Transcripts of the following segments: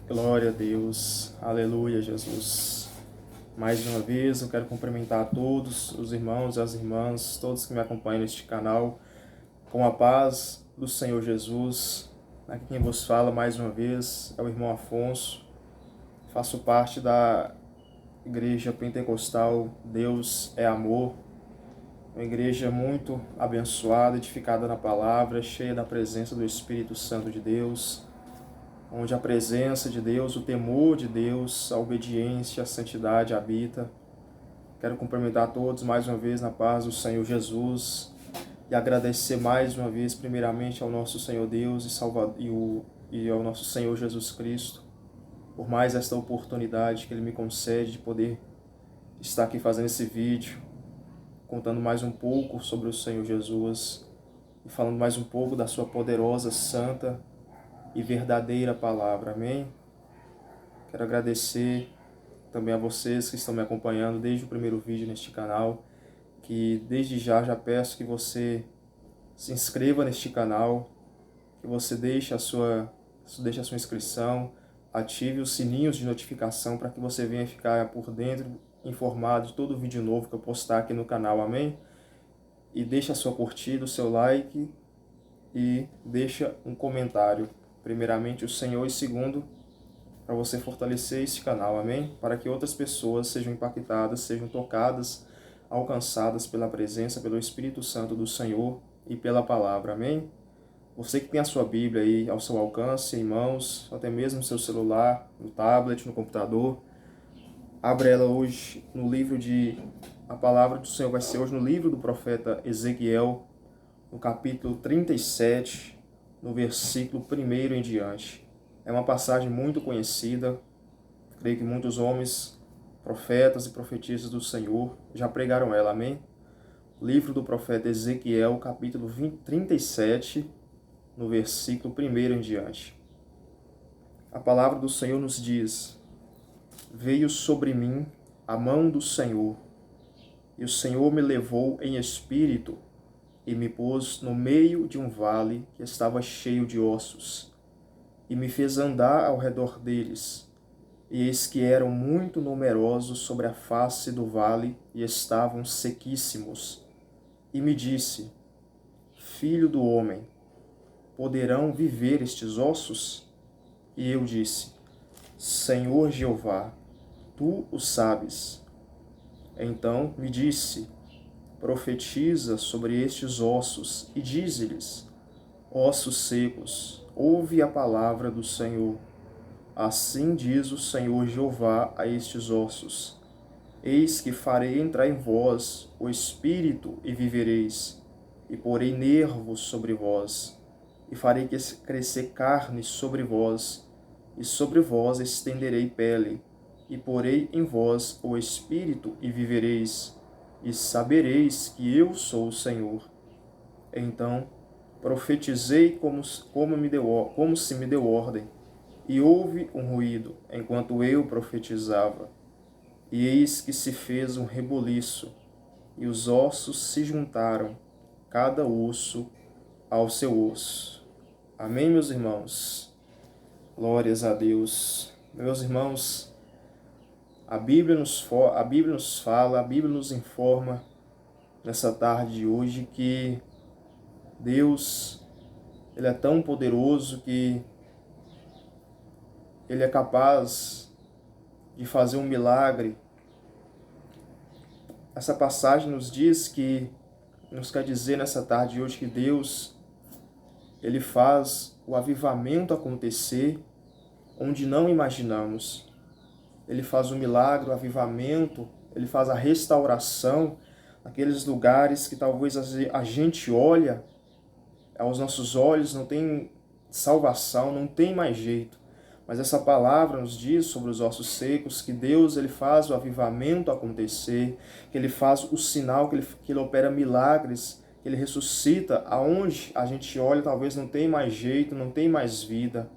Glória a Deus, aleluia, Jesus. Mais uma vez eu quero cumprimentar a todos os irmãos e as irmãs, todos que me acompanham neste canal, com a paz do Senhor Jesus. Aqui quem vos fala mais uma vez é o irmão Afonso. Faço parte da Igreja Pentecostal Deus é Amor, uma igreja muito abençoada, edificada na palavra, cheia da presença do Espírito Santo de Deus, onde a presença de Deus, o temor de Deus, a obediência, a santidade habita. Quero cumprimentar a todos mais uma vez na paz do Senhor Jesus e agradecer mais uma vez, primeiramente, ao nosso Senhor Deus e ao nosso Senhor Jesus Cristo, por mais esta oportunidade que Ele me concede de poder estar aqui fazendo esse vídeo, contando mais um pouco sobre o Senhor Jesus e falando mais um pouco da sua poderosa, santa e verdadeira palavra, amém? Quero agradecer também a vocês que estão me acompanhando desde o primeiro vídeo neste canal, que desde já peço que você se inscreva neste canal, que você deixe a sua inscrição, ative os sininhos de notificação para que você venha ficar por dentro, informado de todo vídeo novo que eu postar aqui no canal, amém? E deixa a sua curtida, o seu like e deixa um comentário. Primeiramente o Senhor e segundo, para você fortalecer este canal, amém? Para que outras pessoas sejam impactadas, sejam tocadas, alcançadas pela presença, pelo Espírito Santo do Senhor e pela palavra, amém? Você que tem a sua Bíblia aí ao seu alcance, em mãos, até mesmo no seu celular, no tablet, no computador, abre ela hoje no livro a palavra do Senhor vai ser hoje no livro do profeta Ezequiel, no capítulo 37, no versículo 1 em diante. É uma passagem muito conhecida, creio que muitos homens, profetas e profetisas do Senhor já pregaram ela, amém? Livro do profeta Ezequiel, capítulo 37, no versículo 1 em diante. A palavra do Senhor nos diz: Veio sobre mim a mão do Senhor, e o Senhor me levou em espírito, e me pôs no meio de um vale que estava cheio de ossos, e me fez andar ao redor deles. E eis que eram muito numerosos sobre a face do vale, e estavam sequíssimos. E me disse: Filho do homem, poderão viver estes ossos? E eu disse: Senhor Jeová, tu o sabes. Então me disse: Profetiza sobre estes ossos e dize-lhes: Ossos secos, ouve a palavra do Senhor. Assim diz o Senhor Jeová a estes ossos: Eis que farei entrar em vós o espírito e vivereis, e porei nervos sobre vós, e farei crescer carne sobre vós, e sobre vós estenderei pele, e porei em vós o espírito e vivereis, e sabereis que eu sou o Senhor. Então profetizei como se me deu ordem, e houve um ruído enquanto eu profetizava. E eis que se fez um rebuliço, e os ossos se juntaram, cada osso ao seu osso. Amém, meus irmãos? Glórias a Deus. Meus irmãos, a Bíblia nos fala, a Bíblia nos informa nessa tarde de hoje que Deus, Ele é tão poderoso que Ele é capaz de fazer um milagre. Essa passagem nos quer dizer nessa tarde de hoje que Deus, Ele faz o avivamento acontecer onde não imaginamos. Ele faz o milagre, o avivamento, Ele faz a restauração naqueles lugares que talvez a gente olha, aos nossos olhos não tem salvação, não tem mais jeito. Mas essa palavra nos diz sobre os ossos secos que Deus, Ele faz o avivamento acontecer, que Ele faz o sinal, que ele opera milagres, que Ele ressuscita aonde a gente olha talvez não tem mais jeito, não tem mais vida.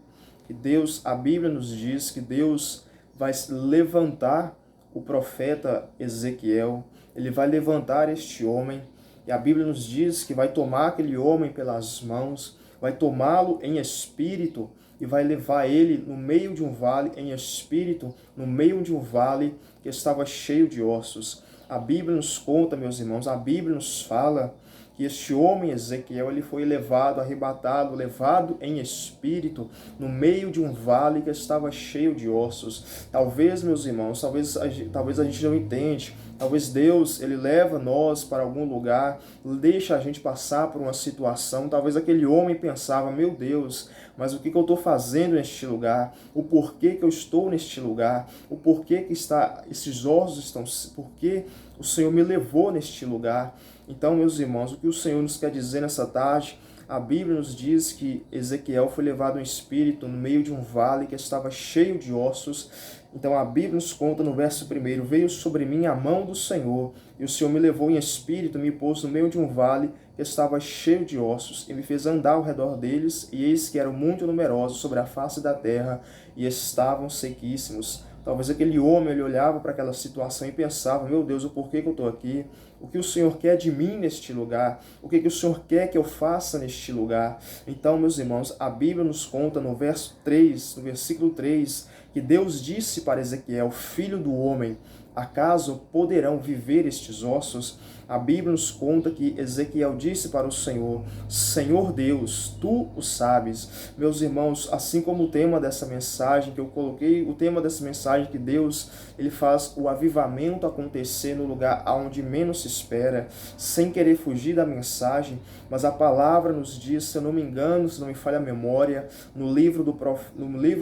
Que Deus, a Bíblia nos diz que Deus vai levantar o profeta Ezequiel, Ele vai levantar este homem, e a Bíblia nos diz que vai tomar aquele homem pelas mãos, vai tomá-lo em espírito, e vai levar ele no meio de um vale em espírito, no meio de um vale que estava cheio de ossos. A Bíblia nos conta, meus irmãos, a Bíblia nos fala que este homem, Ezequiel, ele foi levado, arrebatado, levado em espírito, no meio de um vale que estava cheio de ossos. Talvez, meus irmãos, talvez a gente não entende, talvez Deus, ele leva nós para algum lugar, deixa a gente passar por uma situação, talvez aquele homem pensava, meu Deus, mas o que eu estou fazendo neste lugar? O porquê que eu estou neste lugar? O porquê que esses ossos estão... Porque o Senhor me levou neste lugar? Então, meus irmãos, o que o Senhor nos quer dizer nessa tarde? A Bíblia nos diz que Ezequiel foi levado em espírito no meio de um vale que estava cheio de ossos. Então a Bíblia nos conta no verso 1, veio sobre mim a mão do Senhor, e o Senhor me levou em espírito, me pôs no meio de um vale que estava cheio de ossos, e me fez andar ao redor deles, e eis que eram muito numerosos sobre a face da terra, e estavam sequíssimos. Talvez aquele homem, ele olhava para aquela situação e pensava, meu Deus, o porquê que eu estou aqui? O que o Senhor quer de mim neste lugar? O que o Senhor quer que eu faça neste lugar? Então, meus irmãos, a Bíblia nos conta no verso 3, no versículo 3, que Deus disse para Ezequiel, filho do homem, acaso poderão viver estes ossos? A Bíblia nos conta que Ezequiel disse para o Senhor, Senhor Deus, Tu o sabes. Meus irmãos, assim como o tema dessa mensagem que eu coloquei, o tema dessa mensagem que Deus, ele faz o avivamento acontecer no lugar onde menos se espera, sem querer fugir da mensagem, mas a palavra nos diz, se eu não me engano, se não me falha a memória, no livro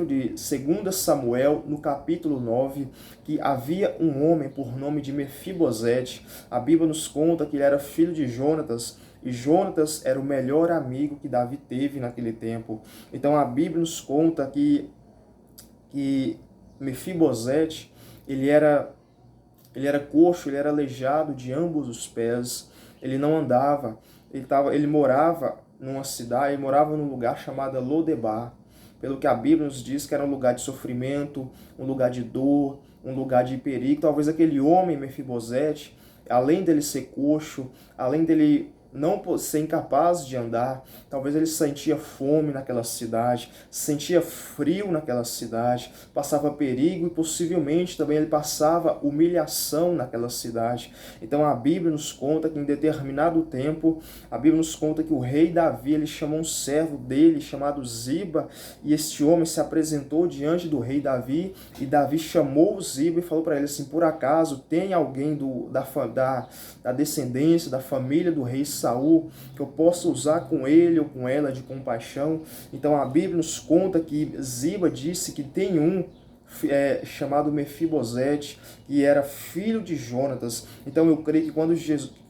de 2 Samuel, no capítulo 9, que havia um homem por nome de Mefibosete. A Bíblia nos conta que ele era filho de Jonatas, e Jonatas era o melhor amigo que Davi teve naquele tempo. Então a Bíblia nos conta que Mefibosete, ele era coxo, ele era aleijado de ambos os pés, ele não andava, ele morava numa cidade, ele morava num lugar chamado Lodebar, pelo que a Bíblia nos diz que era um lugar de sofrimento, um lugar de dor, um lugar de perigo. Talvez aquele homem, Mefibosete, além dele ser coxo, além dele não ser incapaz de andar, talvez ele sentia fome naquela cidade, sentia frio naquela cidade, passava perigo e possivelmente também ele passava humilhação naquela cidade. Então a Bíblia nos conta que em determinado tempo, a Bíblia nos conta que o rei Davi, ele chamou um servo dele chamado Ziba, e este homem se apresentou diante do rei Davi, e Davi chamou o Ziba e falou para ele assim, por acaso tem alguém da descendência, da família do rei Saul, que eu possa usar com ele ou com ela de compaixão? Então a Bíblia nos conta que Ziba disse que tem um chamado Mefibosete, que era filho de Jonatas. Então eu creio que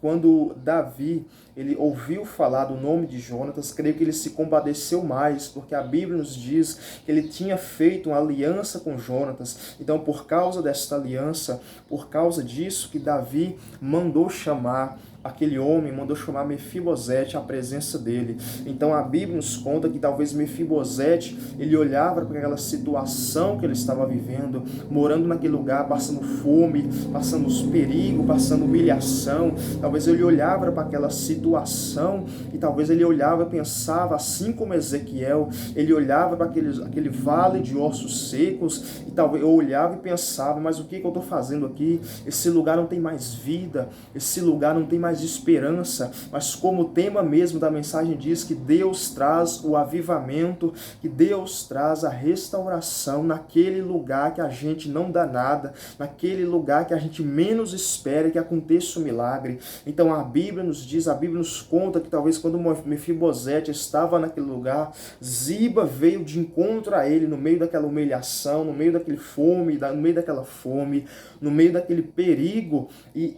quando Davi ele ouviu falar do nome de Jonatas, creio que ele se compadeceu mais, porque a Bíblia nos diz que ele tinha feito uma aliança com Jonatas. Então por causa desta aliança, por causa disso que Davi mandou chamar aquele homem, mandou chamar Mefibosete à presença dele. Então a Bíblia nos conta que talvez Mefibosete, ele olhava para aquela situação que ele estava vivendo, morando naquele lugar, passando fome, passando os perigos, passando humilhação. Talvez ele olhava para aquela situação e talvez ele olhava e pensava, assim como Ezequiel, ele olhava para aquele vale de ossos secos e talvez eu olhava e pensava, mas o que eu estou fazendo aqui? Esse lugar não tem mais vida, esse lugar não tem mais esperança. Mas como o tema mesmo da mensagem diz que Deus traz o avivamento, que Deus traz a restauração naquele lugar que a gente não dá nada, naquele lugar que a gente menos espera que aconteça um milagre. Então a Bíblia nos diz, a Bíblia nos conta que talvez quando Mefibosete estava naquele lugar, Ziba veio de encontro a ele no meio daquela humilhação, no meio daquele fome, no meio daquela fome, no meio daquele perigo, e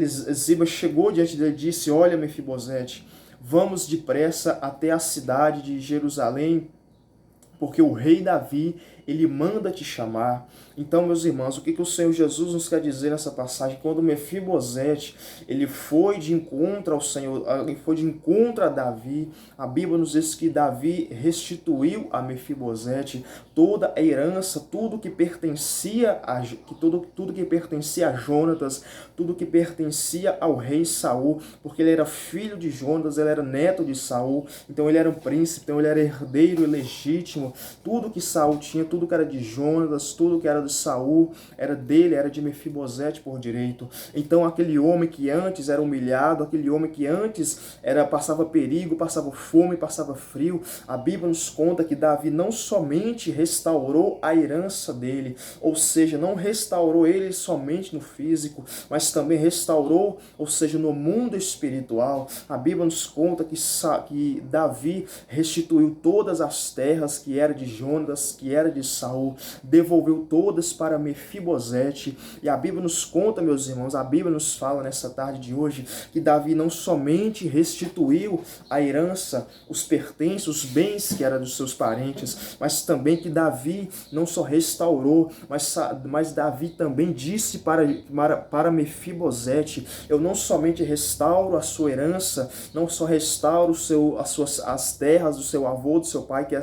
Ziba chegou diante dele e disse, olha Mefibosete, vamos depressa até a cidade de Jerusalém, porque o rei Davi, ele manda te chamar. Então, meus irmãos, o que o Senhor Jesus nos quer dizer nessa passagem? Quando Mefibosete, ele foi de encontro ao Senhor, ele foi de encontro a Davi, a Bíblia nos diz que Davi restituiu a Mefibosete toda a herança, tudo que pertencia tudo que pertencia a Jonatas, tudo que pertencia ao rei Saul, porque ele era filho de Jonatas, ele era neto de Saul, então ele era um príncipe, então ele era herdeiro ilegítimo mesmo. Tudo que Saul tinha, tudo que era de Jonatas, tudo que era de Saul, era dele, era de Mefibosete por direito. Então aquele homem que antes era humilhado, aquele homem que antes passava perigo, passava fome, passava frio, a Bíblia nos conta que Davi não somente restaurou a herança dele, ou seja, não restaurou ele somente no físico, mas também restaurou, ou seja, no mundo espiritual. A Bíblia nos conta que Davi restituiu todas as terras que era de Jonatas, que era de Saul, devolveu todas para Mefibosete. E a Bíblia nos conta, meus irmãos, a Bíblia nos fala nessa tarde de hoje que Davi não somente restituiu a herança, os pertences, os bens que eram dos seus parentes, mas também que Davi não só restaurou, mas Davi também disse para Mefibosete: eu não somente restauro a sua herança, não só restauro as terras do seu avô, do seu pai, que é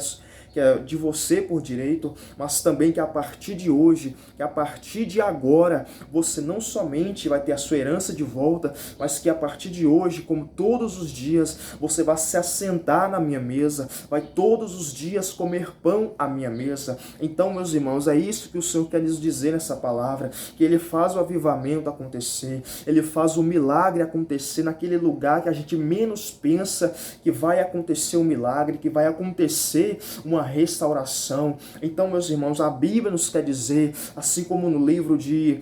de você por direito, mas também que a partir de hoje, que a partir de agora, você não somente vai ter a sua herança de volta, mas que a partir de hoje, como todos os dias, você vai se assentar na minha mesa, vai todos os dias comer pão à minha mesa. Então, meus irmãos, é isso que o Senhor quer nos dizer nessa palavra, que Ele faz o avivamento acontecer, Ele faz o milagre acontecer naquele lugar que a gente menos pensa que vai acontecer um milagre, que vai acontecer uma restauração. Então, meus irmãos, a Bíblia nos quer dizer, assim como no livro de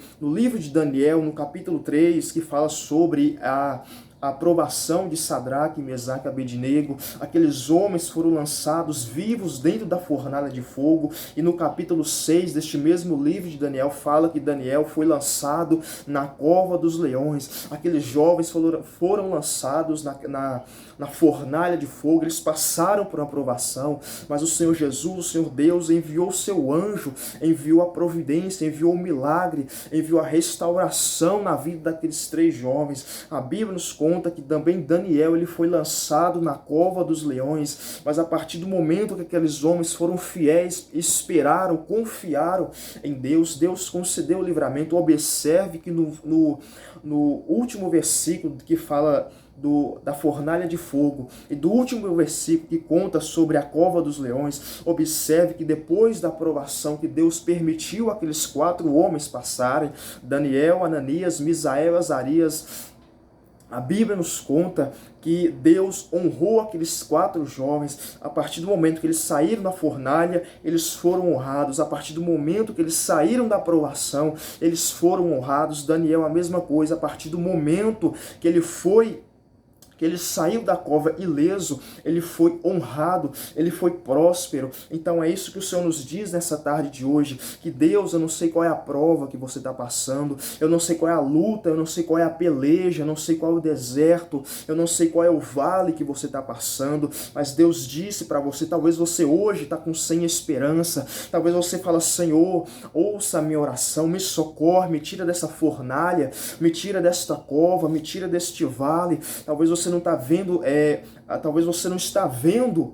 Daniel, no capítulo 3, que fala sobre a aprovação de Sadraque, Mesaque e Abednego, aqueles homens foram lançados vivos dentro da fornalha de fogo, e no capítulo 6 deste mesmo livro de Daniel fala que Daniel foi lançado na cova dos leões. Aqueles jovens foram lançados na fornalha de fogo, eles passaram por uma aprovação, mas o Senhor Jesus, o Senhor Deus, enviou o seu anjo, enviou a providência, enviou o milagre, enviou a restauração na vida daqueles 3 jovens. A Bíblia nos conta que também Daniel ele foi lançado na cova dos leões, mas a partir do momento que aqueles homens foram fiéis, esperaram, confiaram em Deus, Deus concedeu o livramento. Observe que no último versículo que fala da fornalha de fogo e do último versículo que conta sobre a cova dos leões, observe que depois da aprovação que Deus permitiu aqueles 4 homens passarem, Daniel, Ananias, Misael, Azarias, a Bíblia nos conta que Deus honrou aqueles 4 jovens. A partir do momento que eles saíram da fornalha, eles foram honrados. A partir do momento que eles saíram da aprovação, eles foram honrados. Daniel, a mesma coisa. A partir do momento que ele saiu da cova ileso, ele foi honrado, ele foi próspero. Então é isso que o Senhor nos diz nessa tarde de hoje, que Deus, eu não sei qual é a prova que você está passando, eu não sei qual é a luta, eu não sei qual é a peleja, eu não sei qual é o deserto, eu não sei qual é o vale que você está passando, mas Deus disse para você, talvez você hoje está sem esperança, talvez você fala: Senhor, ouça a minha oração, me socorre, me tira dessa fornalha, me tira desta cova, me tira deste vale. Talvez você não está vendo, talvez você não está vendo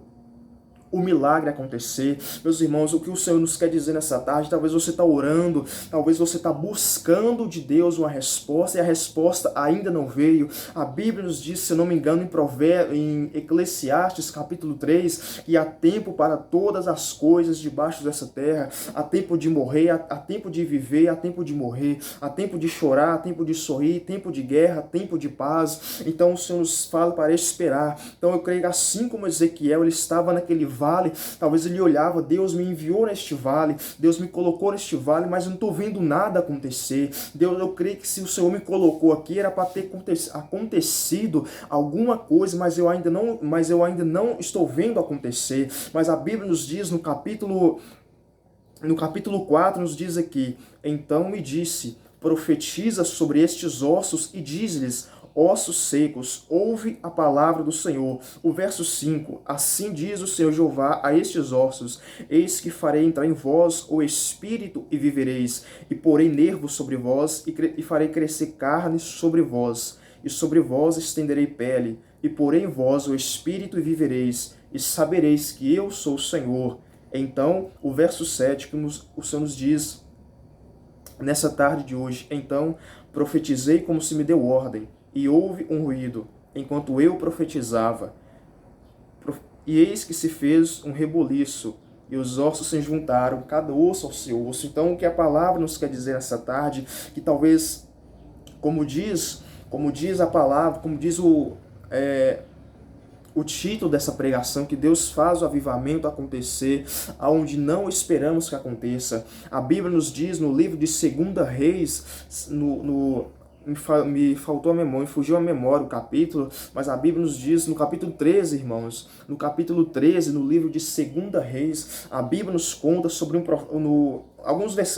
o milagre acontecer. Meus irmãos, o que o Senhor nos quer dizer nessa tarde, talvez você está orando, talvez você está buscando de Deus uma resposta e a resposta ainda não veio. A Bíblia nos diz, se eu não me engano, em Eclesiastes capítulo 3, que há tempo para todas as coisas debaixo dessa terra, há tempo de morrer, há tempo de viver, há tempo de morrer, há tempo de chorar, há tempo de sorrir, tempo de guerra, tempo de paz. Então o Senhor nos fala para esperar. Então eu creio que assim como Ezequiel, ele estava naquele vale, talvez ele olhava: Deus me enviou neste vale, Deus me colocou neste vale, mas eu não estou vendo nada acontecer. Deus, eu creio que se o Senhor me colocou aqui, era para ter acontecido alguma coisa, mas eu ainda não estou vendo acontecer. Mas a Bíblia nos diz no capítulo 4, nos diz aqui: então me disse, profetiza sobre estes ossos e diz-lhes: ossos secos, ouve a palavra do Senhor. O verso 5, assim diz o Senhor Jeová a estes ossos: eis que farei entrar em vós o espírito e vivereis, e porei nervos sobre vós, e farei crescer carne sobre vós, e sobre vós estenderei pele, e porei em vós o espírito e vivereis, e sabereis que eu sou o Senhor. Então, o verso 7, que o Senhor nos diz nessa tarde de hoje: então profetizei como se me deu ordem, e houve um ruído, enquanto eu profetizava. E eis que se fez um reboliço, e os ossos se juntaram, cada osso ao seu osso. Então, o que a palavra nos quer dizer nessa tarde, que talvez, como diz a palavra, como diz o título dessa pregação, que Deus faz o avivamento acontecer aonde não esperamos que aconteça. A Bíblia nos diz no livro de 2 Reis, me faltou a memória, me fugiu a memória o capítulo, mas a Bíblia nos diz no capítulo 13, irmãos, no capítulo 13, no livro de 2 Reis, a Bíblia nos conta sobre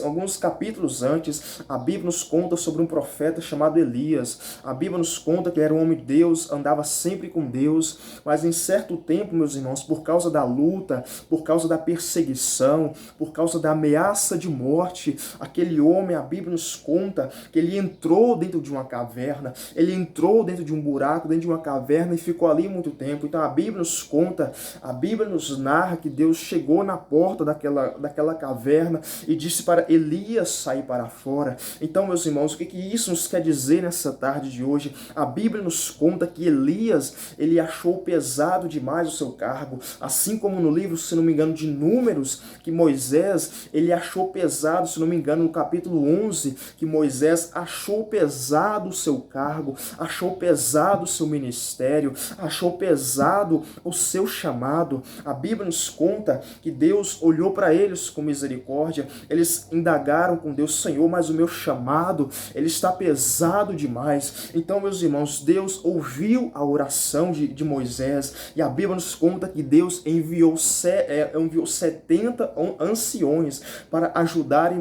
alguns capítulos antes, a Bíblia nos conta sobre um profeta chamado Elias. A Bíblia nos conta que era um homem de Deus, andava sempre com Deus, mas em certo tempo, meus irmãos, por causa da luta, por causa da perseguição, por causa da ameaça de morte, aquele homem, a Bíblia nos conta que ele entrou dentro de uma caverna, ele entrou dentro de um buraco, dentro de uma caverna e ficou ali muito tempo. Então a Bíblia nos conta, a Bíblia nos narra que Deus chegou na porta daquela caverna e disse para Elias sair para fora. Então, meus irmãos, o que isso nos quer dizer nessa tarde de hoje? A Bíblia nos conta que Elias, ele achou pesado demais o seu cargo, assim como no livro, se não me engano, de Números, que Moisés, ele achou pesado, se não me engano, no capítulo 11, que Moisés achou pesado o seu cargo, achou pesado o seu ministério, achou pesado o seu chamado. A Bíblia nos conta que Deus olhou para eles com misericórdia. Eles indagaram com Deus: Senhor, mas o meu chamado, ele está pesado demais. Então, meus irmãos, Deus ouviu a oração de Moisés, e a Bíblia nos conta que Deus enviou 70 anciões para ajudar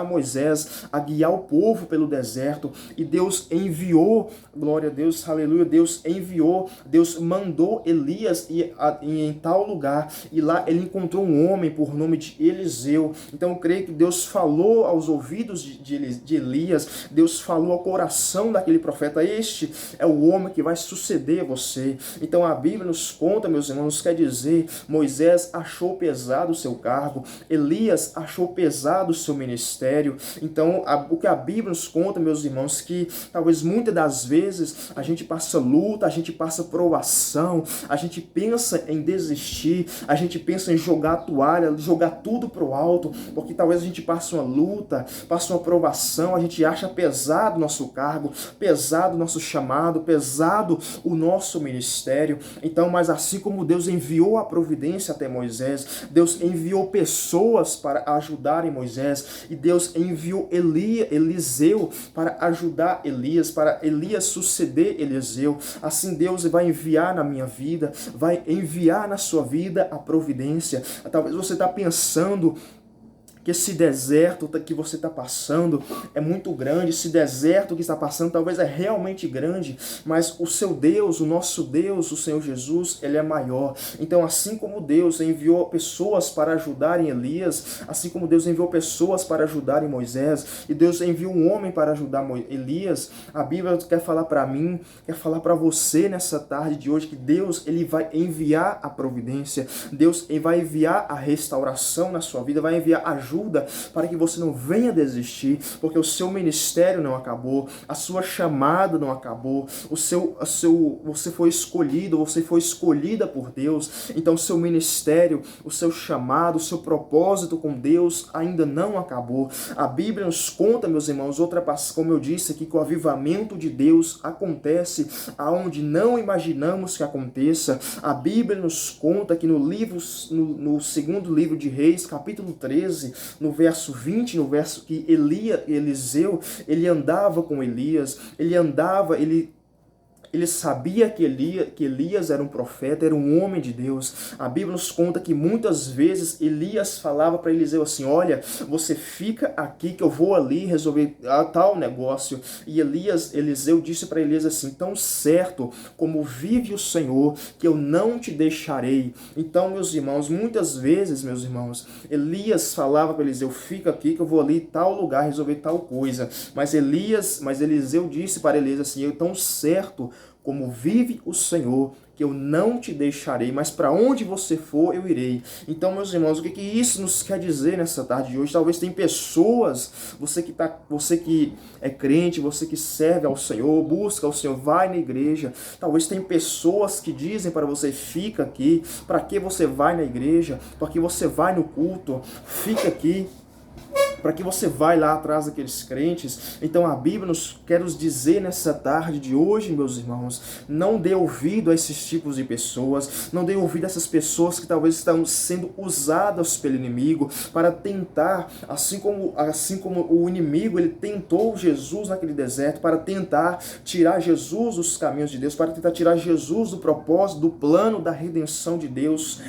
Moisés a guiar o povo pelo deserto. E Deus enviou, glória a Deus, aleluia, Deus mandou Elias ir em tal lugar, e lá ele encontrou um homem por nome de Eliseu. Então eu creio que Deus falou aos ouvidos de Elias, Deus falou ao coração daquele profeta: este é o homem que vai suceder você. Então a Bíblia nos conta, meus irmãos, quer dizer, Moisés achou pesado o seu cargo, Elias achou pesado o seu ministério. Então o que a Bíblia nos conta, meus irmãos, que talvez muitas das vezes a gente passa luta, a gente passa provação, a gente pensa em desistir, a gente pensa em jogar a toalha, jogar tudo pro alto, porque talvez a gente passe uma luta, passe uma provação, a gente acha pesado o nosso cargo, pesado o nosso chamado, pesado o nosso ministério. Então, mas assim como Deus enviou a providência até Moisés, Deus enviou pessoas para ajudarem Moisés, e Deus enviou Eliseu para ajudar Elias, para Elias suceder Eliseu. Assim Deus vai enviar na minha vida, vai enviar na sua vida a providência. Talvez você está pensando que esse deserto que você está passando é muito grande, esse deserto que está passando talvez é realmente grande, mas o seu Deus, o nosso Deus, o Senhor Jesus, ele é maior. Então, assim como Deus enviou pessoas para ajudarem Elias, assim como Deus enviou pessoas para ajudarem Moisés, e Deus enviou um homem para ajudar Elias, a Bíblia quer falar para mim, quer falar para você nessa tarde de hoje, que Deus, ele vai enviar a providência, Deus vai enviar a restauração na sua vida, vai enviar ajuda para que você não venha desistir, porque o seu ministério não acabou, a sua chamada não acabou, você foi escolhido, você foi escolhida por Deus. Então o seu ministério, o seu chamado, o seu propósito com Deus ainda não acabou. A Bíblia nos conta, meus irmãos, como eu disse aqui, que o avivamento de Deus acontece aonde não imaginamos que aconteça. A Bíblia nos conta que no segundo livro de Reis, capítulo 13, no verso 20, no verso que Eliseu, ele andava com Elias, ele sabia que Elias era um profeta, era um homem de Deus. A Bíblia nos conta que muitas vezes Elias falava para Eliseu assim: olha, você fica aqui que eu vou ali resolver tal negócio. E Eliseu disse para Elias assim: tão certo como vive o Senhor, que eu não te deixarei. Então, meus irmãos, muitas vezes, meus irmãos, Elias falava para Eliseu: fica aqui que eu vou ali tal lugar resolver tal coisa. Mas Eliseu disse para Elias assim: eu tão certo como vive o Senhor, que eu não te deixarei, mas para onde você for, eu irei. Então, meus irmãos, o que isso nos quer dizer nessa tarde de hoje? Talvez tem pessoas, você que é crente, você que serve ao Senhor, busca ao Senhor, vai na igreja. Talvez tem pessoas que dizem para você, fica aqui. Para que você vai na igreja? Para que você vai no culto? Fica aqui. Para que você vai lá atrás daqueles crentes. Então a Bíblia nos quer nos dizer nessa tarde de hoje, meus irmãos, não dê ouvido a esses tipos de pessoas, não dê ouvido a essas pessoas que talvez estão sendo usadas pelo inimigo para tentar, assim como o inimigo ele tentou Jesus naquele deserto, para tentar tirar Jesus dos caminhos de Deus, para tentar tirar Jesus do propósito, do plano da redenção de Deus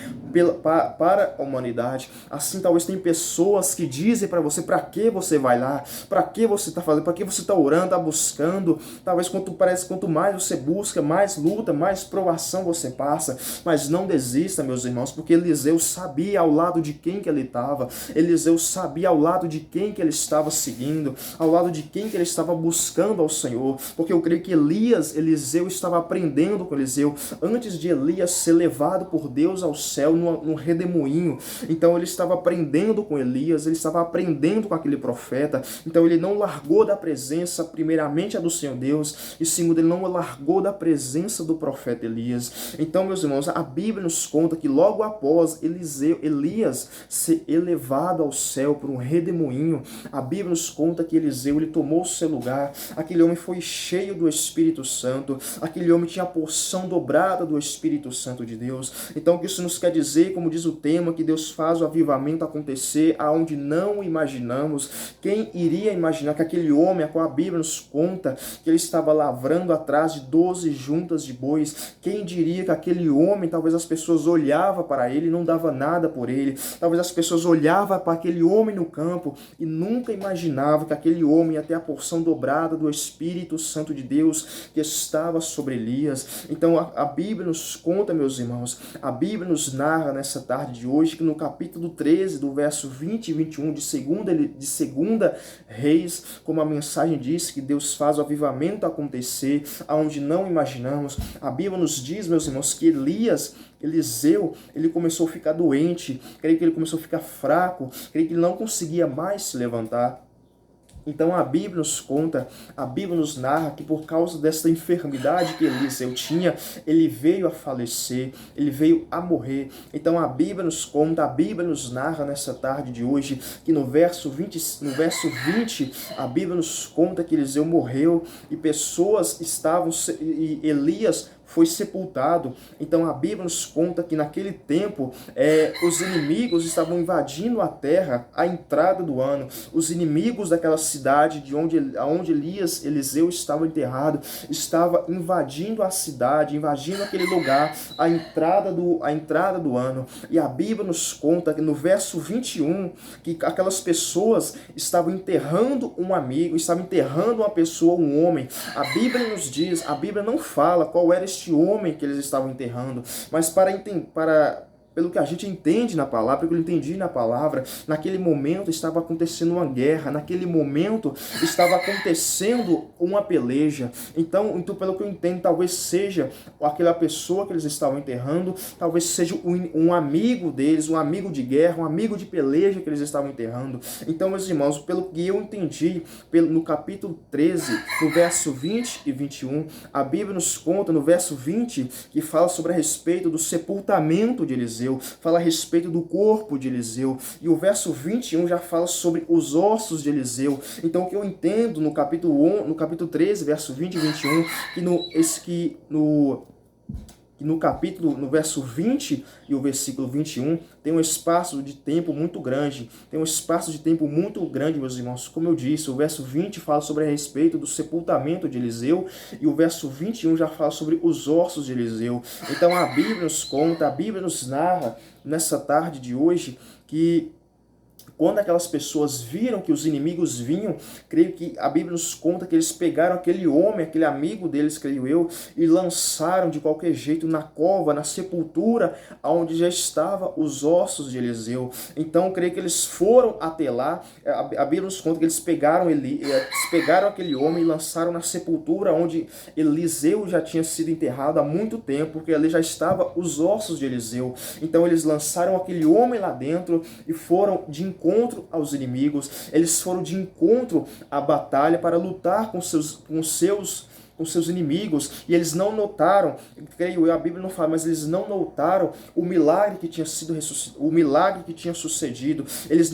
para a humanidade. Assim talvez tem pessoas que dizem para você, para que você vai lá? Para que você está fazendo? Para que você está orando, está buscando? Talvez quanto mais você busca, mais luta, mais provação você passa. Mas não desista, meus irmãos, porque Eliseu sabia ao lado de quem que ele estava. Eliseu sabia ao lado de quem que ele estava seguindo, ao lado de quem que ele estava buscando ao Senhor. Porque eu creio que Eliseu estava aprendendo com Eliseu antes de Elias ser levado por Deus ao céu num redemoinho. Então ele estava aprendendo com Elias, ele estava aprendendo com aquele profeta. Então ele não largou da presença, primeiramente a do Senhor Deus, e segundo, ele não largou da presença do profeta Elias. Então, meus irmãos, a Bíblia nos conta que logo após Elias ser elevado ao céu por um redemoinho, a Bíblia nos conta que Eliseu ele tomou o seu lugar. Aquele homem foi cheio do Espírito Santo, aquele homem tinha a porção dobrada do Espírito Santo de Deus. Então o que isso nos quer dizer, como diz o tema, que Deus faz o avivamento acontecer aonde não imaginamos. Quem iria imaginar que aquele homem, a qual a Bíblia nos conta, que ele estava lavrando atrás de 12 juntas de bois, quem diria que aquele homem, talvez as pessoas olhavam para ele e não dava nada por ele, talvez as pessoas olhavam para aquele homem no campo e nunca imaginavam que aquele homem ia ter a porção dobrada do Espírito Santo de Deus que estava sobre Elias. Então a Bíblia nos conta, meus irmãos, a Bíblia nos narra nessa tarde de hoje que no capítulo 13, do verso 20 e 21 de segunda Reis, como a mensagem diz, que Deus faz o avivamento acontecer aonde não imaginamos. A Bíblia nos diz, meus irmãos, que Eliseu, ele começou a ficar doente, creio que ele começou a ficar fraco, creio que ele não conseguia mais se levantar. Então a Bíblia nos conta, a Bíblia nos narra que por causa dessa enfermidade que Eliseu tinha, ele veio a falecer, ele veio a morrer. Então a Bíblia nos conta, a Bíblia nos narra nessa tarde de hoje, que no verso 20, a Bíblia nos conta que Eliseu morreu e pessoas estavam, e Elias foi sepultado. Então a Bíblia nos conta que naquele tempo os inimigos estavam invadindo a terra à entrada do ano. Os inimigos daquela cidade de onde Eliseu estava enterrado, estava invadindo a cidade, invadindo aquele lugar à entrada do ano. E a Bíblia nos conta que no verso 21, que aquelas pessoas estavam enterrando um amigo, estavam enterrando uma pessoa, um homem. A Bíblia nos diz, a Bíblia não fala qual era este homem que eles estavam enterrando, mas pelo que a gente entende na palavra, pelo que eu entendi na palavra, naquele momento estava acontecendo uma guerra, naquele momento estava acontecendo uma peleja. Então pelo que eu entendo, talvez seja aquela pessoa que eles estavam enterrando, talvez seja um amigo deles, um amigo de guerra, um amigo de peleja que eles estavam enterrando. Então, meus irmãos, pelo que eu entendi, no capítulo 13, no verso 20 e 21, a Bíblia nos conta no verso 20, que fala sobre a respeito do sepultamento de Eliseu, fala a respeito do corpo de Eliseu, e o verso 21 já fala sobre os ossos de Eliseu. Então o que eu entendo no capítulo 13, verso 20 e 21, no verso 20 e o versículo 21, tem um espaço de tempo muito grande. Meus irmãos. Como eu disse, o verso 20 fala sobre a respeito do sepultamento de Eliseu, e o verso 21 já fala sobre os ossos de Eliseu. Então a Bíblia nos conta, a Bíblia nos narra, nessa tarde de hoje, que Quando aquelas pessoas viram que os inimigos vinham, creio que a Bíblia nos conta que eles pegaram aquele homem, aquele amigo deles, creio eu, e lançaram de qualquer jeito na cova, na sepultura, onde já estavam os ossos de Eliseu. Então, creio que eles foram até lá. A Bíblia nos conta que eles pegaram aquele homem e lançaram na sepultura onde Eliseu já tinha sido enterrado há muito tempo, porque ali já estavam os ossos de Eliseu. Então, eles lançaram aquele homem lá dentro e foram de encontro aos inimigos. Eles foram de encontro à batalha para lutar com seus inimigos, e eles não notaram, creio eu, a Bíblia não fala, mas eles não notaram o milagre que tinha sido ressuscitado, o milagre que tinha sucedido. Eles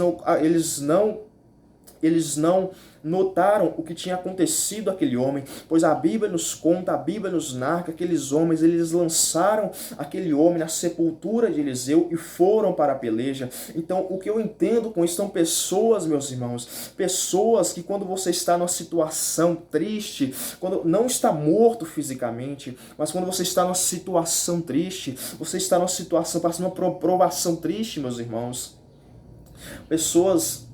não notaram o que tinha acontecido àquele homem, pois a Bíblia nos conta, a Bíblia nos narra que aqueles homens, eles lançaram aquele homem na sepultura de Eliseu e foram para a peleja. Então, o que eu entendo com isso são pessoas, meus irmãos, pessoas que quando você está numa situação triste, quando não está morto fisicamente, mas quando você está numa situação triste, você está numa situação, passando uma provação triste, meus irmãos, pessoas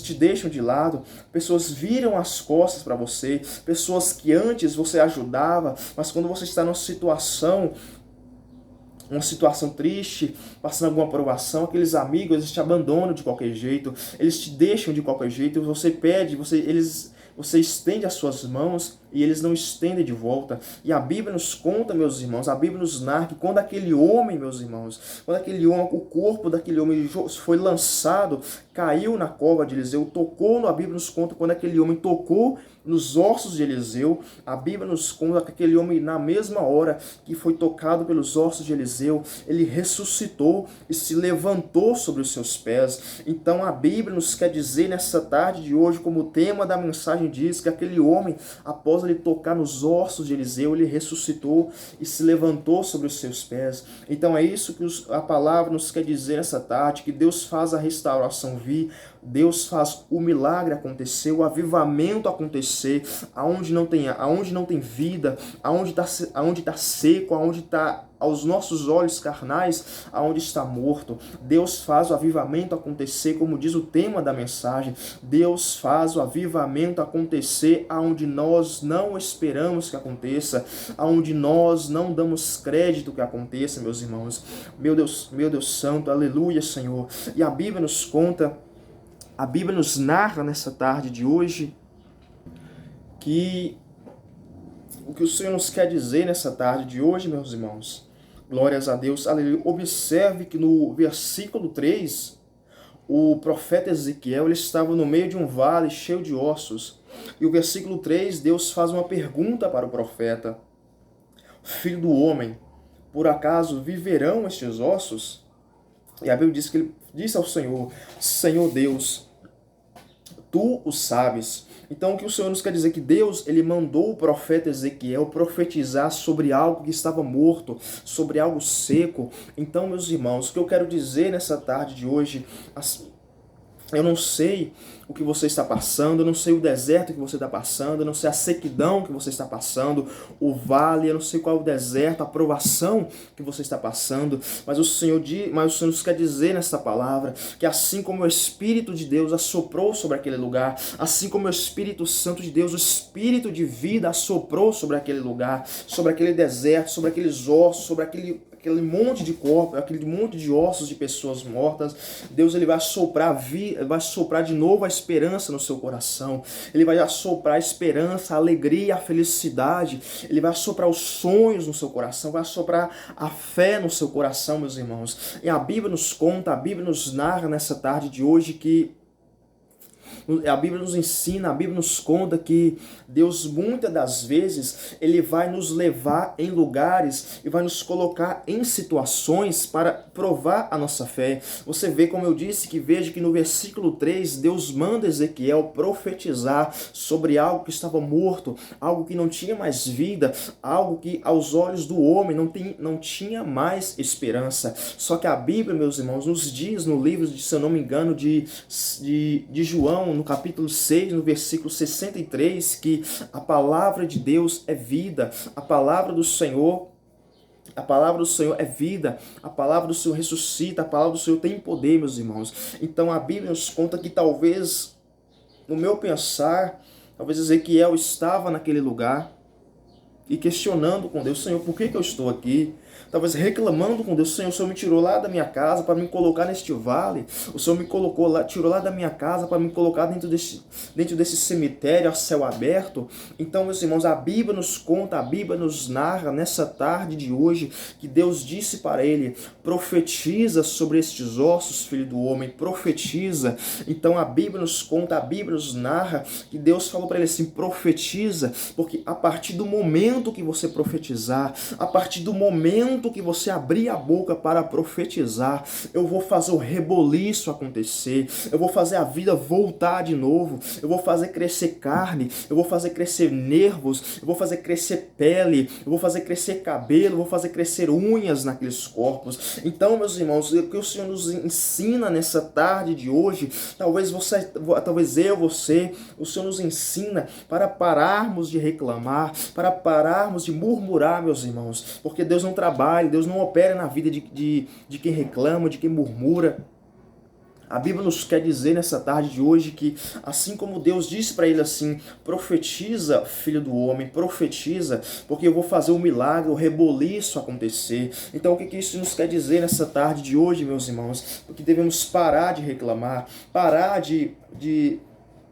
te deixam de lado, pessoas viram as costas para você, pessoas que antes você ajudava, mas quando você está numa situação triste, passando alguma provação, aqueles amigos, eles te abandonam de qualquer jeito, eles te deixam de qualquer jeito, você pede, você estende as suas mãos e eles não estendem de volta. E a Bíblia nos conta, meus irmãos, a Bíblia nos narra que quando aquele homem, meus irmãos, o corpo daquele homem foi lançado, caiu na cova de Eliseu, a Bíblia nos conta quando aquele homem tocou nos ossos de Eliseu, a Bíblia nos conta que aquele homem, na mesma hora que foi tocado pelos ossos de Eliseu, ele ressuscitou e se levantou sobre os seus pés. Então a Bíblia nos quer dizer nessa tarde de hoje, como o tema da mensagem diz, que aquele homem, após ele tocar nos ossos de Eliseu, ele ressuscitou e se levantou sobre os seus pés. Então é isso que a palavra nos quer dizer nessa tarde, que Deus faz a restauração vir, Deus faz o milagre acontecer, o avivamento acontecer, aonde não tem vida, aonde está seco, aonde está aos nossos olhos carnais, aonde está morto. Deus faz o avivamento acontecer, como diz o tema da mensagem. Deus faz o avivamento acontecer aonde nós não esperamos que aconteça, aonde nós não damos crédito que aconteça, meus irmãos. Meu Deus santo, aleluia, Senhor. E a Bíblia nos conta, a Bíblia nos narra nessa tarde de hoje que o que o Senhor nos quer dizer nessa tarde de hoje, meus irmãos. Glórias a Deus, aleluia. Observe que no versículo 3, o profeta Ezequiel, ele estava no meio de um vale cheio de ossos. E o versículo 3, Deus faz uma pergunta para o profeta: Filho do homem, por acaso viverão estes ossos? E a Bíblia diz que ele disse ao Senhor: Senhor Deus, tu o sabes. Então o que o Senhor nos quer dizer? Que Deus, ele mandou o profeta Ezequiel profetizar sobre algo que estava morto, sobre algo seco. Então, meus irmãos, o que eu quero dizer nessa tarde de hoje, eu não sei o que você está passando, eu não sei o deserto que você está passando, eu não sei a sequidão que você está passando, o vale, eu não sei qual é o deserto, a provação que você está passando, mas o Senhor nos quer dizer nessa palavra que assim como o Espírito de Deus assoprou sobre aquele lugar, assim como o Espírito Santo de Deus, o Espírito de vida assoprou sobre aquele lugar, sobre aquele deserto, sobre aqueles ossos, sobre aquele monte de corpo, aquele monte de ossos de pessoas mortas, Deus, ele vai soprar de novo a esperança no seu coração, ele vai assoprar a esperança, a alegria, a felicidade, ele vai assoprar os sonhos no seu coração, vai assoprar a fé no seu coração, meus irmãos. E a Bíblia nos conta, a Bíblia nos narra nessa tarde de hoje que a Bíblia nos ensina, a Bíblia nos conta que Deus muitas das vezes ele vai nos levar em lugares e vai nos colocar em situações para provar a nossa fé. Você vê, como eu disse, que veja que no versículo 3 Deus manda Ezequiel profetizar sobre algo que estava morto, algo que não tinha mais vida, algo que aos olhos do homem não tinha mais esperança. Só que a Bíblia, meus irmãos, nos diz no livro, se eu não me engano, de João, no capítulo 6, no versículo 63, que a palavra de Deus é vida, a palavra do Senhor A palavra do Senhor é vida, a palavra do Senhor ressuscita, a palavra do Senhor tem poder, meus irmãos. Então a Bíblia nos conta que talvez, no meu pensar, talvez Ezequiel estava naquele lugar e questionando com Deus: Senhor, por que eu estou aqui? Talvez reclamando com Deus: Senhor, o Senhor me tirou lá da minha casa para me colocar neste vale. O Senhor me colocou lá, tirou lá da minha casa para me colocar dentro desse cemitério a céu aberto. Então, meus irmãos, a Bíblia nos conta, a Bíblia nos narra nessa tarde de hoje que Deus disse para ele: profetiza sobre estes ossos, filho do homem, profetiza. Então a Bíblia nos conta, a Bíblia nos narra que Deus falou para ele assim: profetiza, porque a partir do momento que você profetizar, a partir do momento que você abrir a boca para profetizar, eu vou fazer o reboliço acontecer, eu vou fazer a vida voltar de novo, eu vou fazer crescer carne, eu vou fazer crescer nervos, eu vou fazer crescer pele, eu vou fazer crescer cabelo, eu vou fazer crescer unhas naqueles corpos. Então, meus irmãos, o que o Senhor nos ensina nessa tarde de hoje, talvez eu, você, o Senhor nos ensina para pararmos de reclamar, para pararmos de murmurar, meus irmãos, porque Deus não trabalha, Deus não opera na vida de quem reclama, de quem murmura. A Bíblia nos quer dizer nessa tarde de hoje que, assim como Deus disse para ele assim: profetiza, filho do homem, profetiza, porque eu vou fazer o milagre, o reboliço acontecer. Então o que isso nos quer dizer nessa tarde de hoje, meus irmãos? Porque devemos parar de reclamar, parar de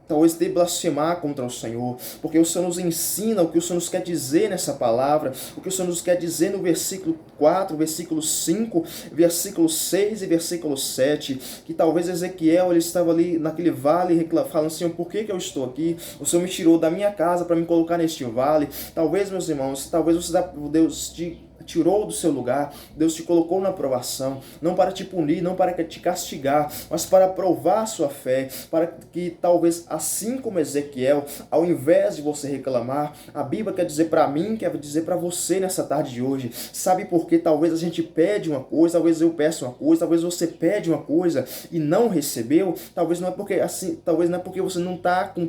talvez de blasfemar contra o Senhor, porque o Senhor nos ensina o que o Senhor nos quer dizer nessa palavra, o que o Senhor nos quer dizer no versículo 4, versículo 5, versículo 6 e versículo 7, que talvez Ezequiel ele estava ali naquele vale falando: Senhor, por que eu estou aqui? O Senhor me tirou da minha casa para me colocar neste vale. Talvez, meus irmãos, talvez Deus te tirou do seu lugar, Deus te colocou na provação, não para te punir, não para te castigar, mas para provar a sua fé, para que talvez, assim como Ezequiel, ao invés de você reclamar, a Bíblia quer dizer para mim, quer dizer para você nessa tarde de hoje. Sabe por que talvez a gente pede uma coisa, talvez eu peço uma coisa, talvez você pede uma coisa e não recebeu? Talvez não é porque assim, talvez não é porque você não está com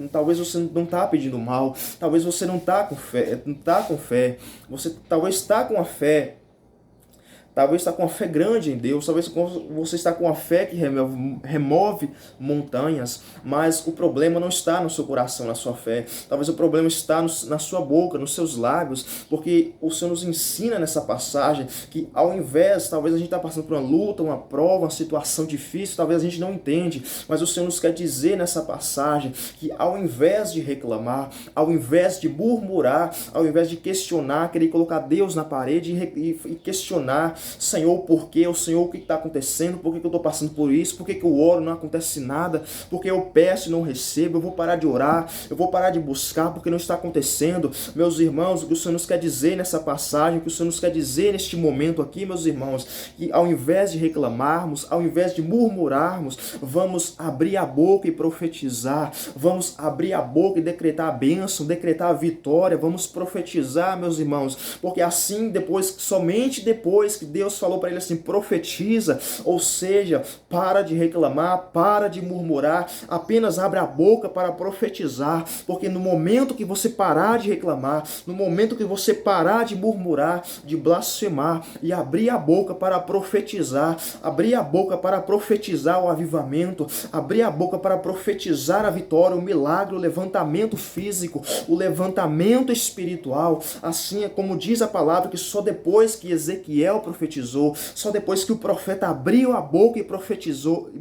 talvez você não está pedindo mal, talvez você não está com fé, você talvez está com a fé, talvez está com uma fé grande em Deus, talvez você está com uma fé que remove montanhas, mas o problema não está no seu coração, na sua fé. Talvez o problema está na sua boca, nos seus lábios, porque o Senhor nos ensina nessa passagem que ao invés, talvez a gente está passando por uma luta, uma prova, uma situação difícil, talvez a gente não entende, mas o Senhor nos quer dizer nessa passagem que ao invés de reclamar, ao invés de murmurar, ao invés de questionar, querer colocar Deus na parede e questionar: Senhor, por quê? O Senhor, o que está acontecendo? Por que eu estou passando por isso? Por que eu oro e não acontece nada? Por que eu peço e não recebo? Eu vou parar de orar, eu vou parar de buscar porque não está acontecendo. Meus irmãos, o que o Senhor nos quer dizer nessa passagem, o que o Senhor nos quer dizer neste momento aqui, meus irmãos, que ao invés de reclamarmos, ao invés de murmurarmos, vamos abrir a boca e profetizar, vamos abrir a boca e decretar a bênção, decretar a vitória, vamos profetizar, meus irmãos, porque assim, somente depois que Deus falou para ele assim: profetiza, ou seja, para de reclamar, para de murmurar, apenas abre a boca para profetizar, porque no momento que você parar de reclamar, no momento que você parar de murmurar, de blasfemar e abrir a boca para profetizar, abrir a boca para profetizar o avivamento, abrir a boca para profetizar a vitória, o milagre, o levantamento físico, o levantamento espiritual, assim é como diz a palavra, que só depois que Ezequiel profetizou, só depois que o profeta abriu a boca e profetizou,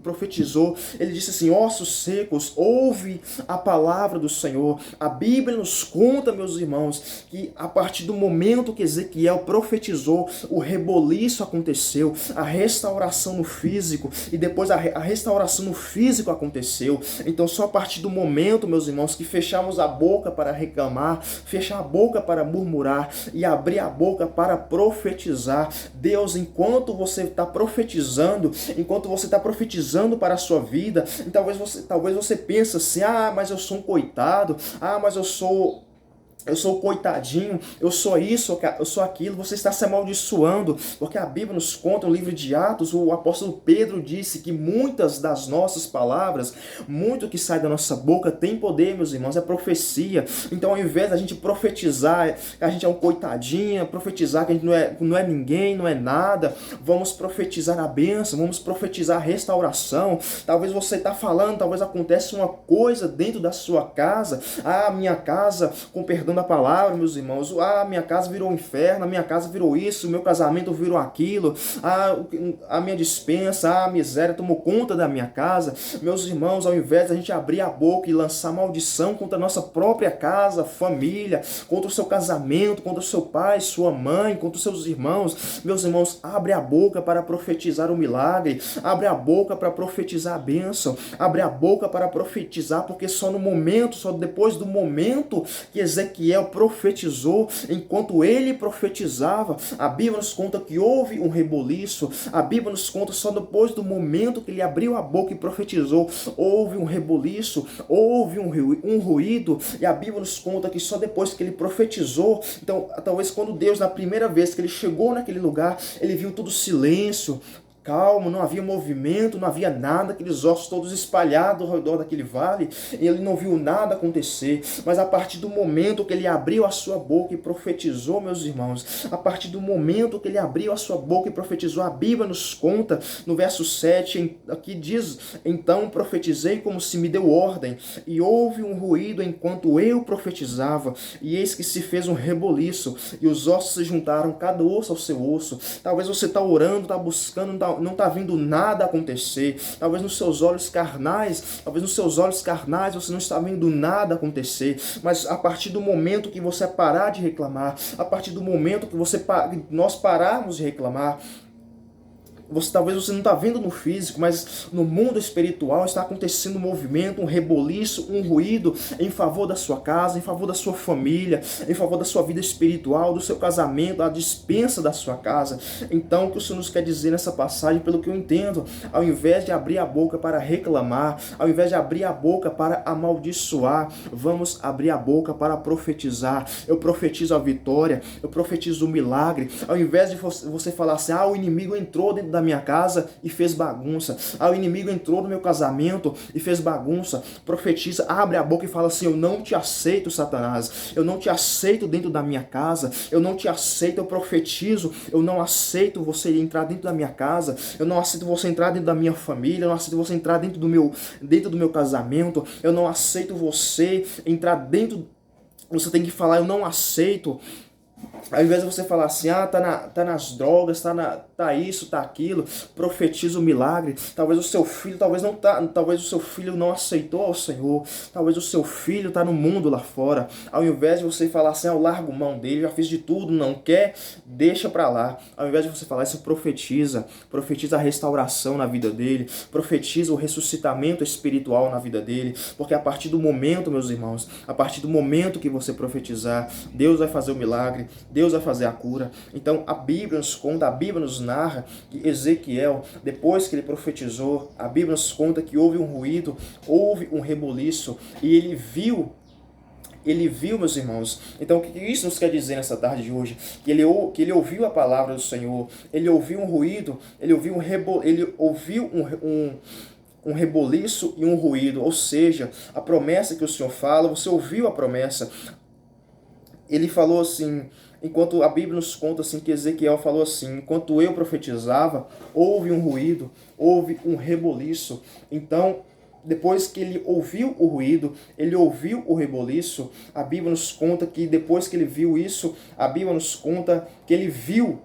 ele disse assim: ossos secos, ouve a palavra do Senhor. A Bíblia nos conta, meus irmãos, que a partir do momento que Ezequiel profetizou, o reboliço aconteceu, a restauração no físico, e depois a restauração no físico aconteceu. Então só a partir do momento, meus irmãos, que fechamos a boca para reclamar, fechar a boca para murmurar e abrir a boca para profetizar, Deus, enquanto você está profetizando para a sua vida, talvez você pense assim: ah, mas eu sou um coitado, ah, mas eu sou eu sou o coitadinho, eu sou isso, eu sou aquilo, você está se amaldiçoando, porque a Bíblia nos conta, no livro de Atos, o apóstolo Pedro disse que muitas das nossas palavras, muito que sai da nossa boca tem poder, meus irmãos, é profecia. Então, ao invés da gente profetizar que a gente é um coitadinho, profetizar que a gente não é ninguém, não é nada, vamos profetizar a bênção, vamos profetizar a restauração. Talvez você está falando, talvez aconteça uma coisa dentro da sua casa, minha casa, com perdão da palavra, meus irmãos, minha casa virou um inferno, a minha casa virou isso, o meu casamento virou aquilo, a minha dispensa, a miséria tomou conta da minha casa. Meus irmãos, ao invés de a gente abrir a boca e lançar maldição contra a nossa própria casa, família, contra o seu casamento, contra o seu pai, sua mãe, contra os seus irmãos, meus irmãos, abre a boca para profetizar o milagre, abre a boca para profetizar a bênção, abre a boca para profetizar, porque só no momento, só depois do momento que Ezequiel profetizou, enquanto ele profetizava, a Bíblia nos conta que houve um reboliço, a Bíblia nos conta só depois do momento que ele abriu a boca e profetizou, houve um reboliço, houve um ruído, e a Bíblia nos conta que só depois que ele profetizou, então talvez quando Deus, na primeira vez que ele chegou naquele lugar, ele viu tudo silêncio, calmo, não havia movimento, não havia nada, aqueles ossos todos espalhados ao redor daquele vale, e ele não viu nada acontecer. Mas a partir do momento que ele abriu a sua boca e profetizou, meus irmãos, a partir do momento que ele abriu a sua boca e profetizou, a Bíblia nos conta, no verso 7, aqui diz: então profetizei como se me deu ordem, e houve um ruído enquanto eu profetizava, e eis que se fez um reboliço, e os ossos se juntaram, cada osso ao seu osso. Talvez você está orando, está buscando, não está vendo nada acontecer. Talvez nos seus olhos carnais, você não está vendo nada acontecer. Mas a partir do momento que você parar de reclamar, a partir do momento que nós pararmos de reclamar, talvez você não está vendo no físico, mas no mundo espiritual está acontecendo um movimento, um reboliço, um ruído em favor da sua casa, em favor da sua família, em favor da sua vida espiritual, do seu casamento, a dispensa da sua casa. Então, o que o Senhor nos quer dizer nessa passagem, pelo que eu entendo, ao invés de abrir a boca para reclamar, ao invés de abrir a boca para amaldiçoar, vamos abrir a boca para profetizar. Eu profetizo a vitória, eu profetizo o milagre. Ao invés de você falar assim: o inimigo entrou dentro da minha casa e fez bagunça, o inimigo entrou no meu casamento e fez bagunça, profetiza, abre a boca e fala assim: eu não te aceito, Satanás, eu não te aceito dentro da minha casa, eu não te aceito, eu profetizo, eu não aceito você entrar dentro da minha casa, eu não aceito você entrar dentro da minha família, eu não aceito você entrar dentro do meu casamento, eu não aceito você entrar dentro. Você tem que falar: eu não aceito. Ao invés de você falar assim: tá nas drogas, tá isso, tá aquilo, profetiza o milagre. Talvez o seu filho, talvez o seu filho não aceitou ao Senhor, talvez o seu filho tá no mundo lá fora. Ao invés de você falar assim: eu largo mão dele, já fiz de tudo, não quer, deixa pra lá. Ao invés de você falar isso, profetiza a restauração na vida dele, profetiza o ressuscitamento espiritual na vida dele, porque a partir do momento, meus irmãos, a partir do momento que você profetizar, Deus vai fazer o milagre, Deus vai fazer a cura. Então a Bíblia nos conta, a Bíblia nos narra que Ezequiel, depois que ele profetizou, a Bíblia nos conta que houve um ruído, houve um reboliço, e ele viu, meus irmãos. Então o que isso nos quer dizer nessa tarde de hoje? Que ele ouviu a palavra do Senhor, ele ouviu um ruído, ele ouviu um reboliço e um ruído, ou seja, a promessa que o Senhor fala, você ouviu a promessa. Ele falou assim, enquanto a Bíblia nos conta assim, que Ezequiel falou assim: enquanto eu profetizava, houve um ruído, houve um reboliço. Então, depois que ele ouviu o ruído, ele ouviu o reboliço, a Bíblia nos conta que depois que ele viu isso, a Bíblia nos conta que ele viu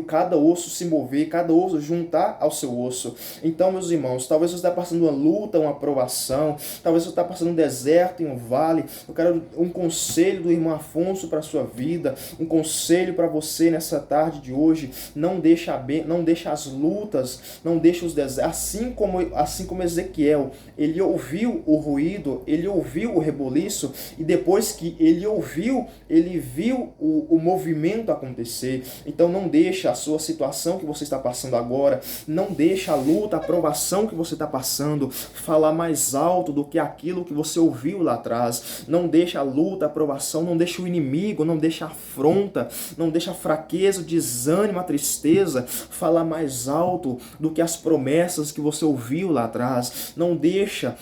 cada osso se mover, cada osso juntar ao seu osso. Então, meus irmãos, talvez você está passando uma luta, uma provação, talvez você está passando um deserto em um vale. Eu quero um conselho do irmão Afonso para a sua vida, um conselho para você nessa tarde de hoje: não deixa as lutas, não deixa os desertos, assim como Ezequiel, ele ouviu o ruído, ele ouviu o reboliço, e depois que ele ouviu, ele viu o movimento acontecer. Então não deixa a sua situação que você está passando agora, não deixa a luta, a provação que você está passando falar mais alto do que aquilo que você ouviu lá atrás. Não deixa a luta, a provação, não deixa o inimigo, não deixa a afronta, não deixa a fraqueza, o desânimo, a tristeza falar mais alto do que as promessas que você ouviu lá atrás. Não deixa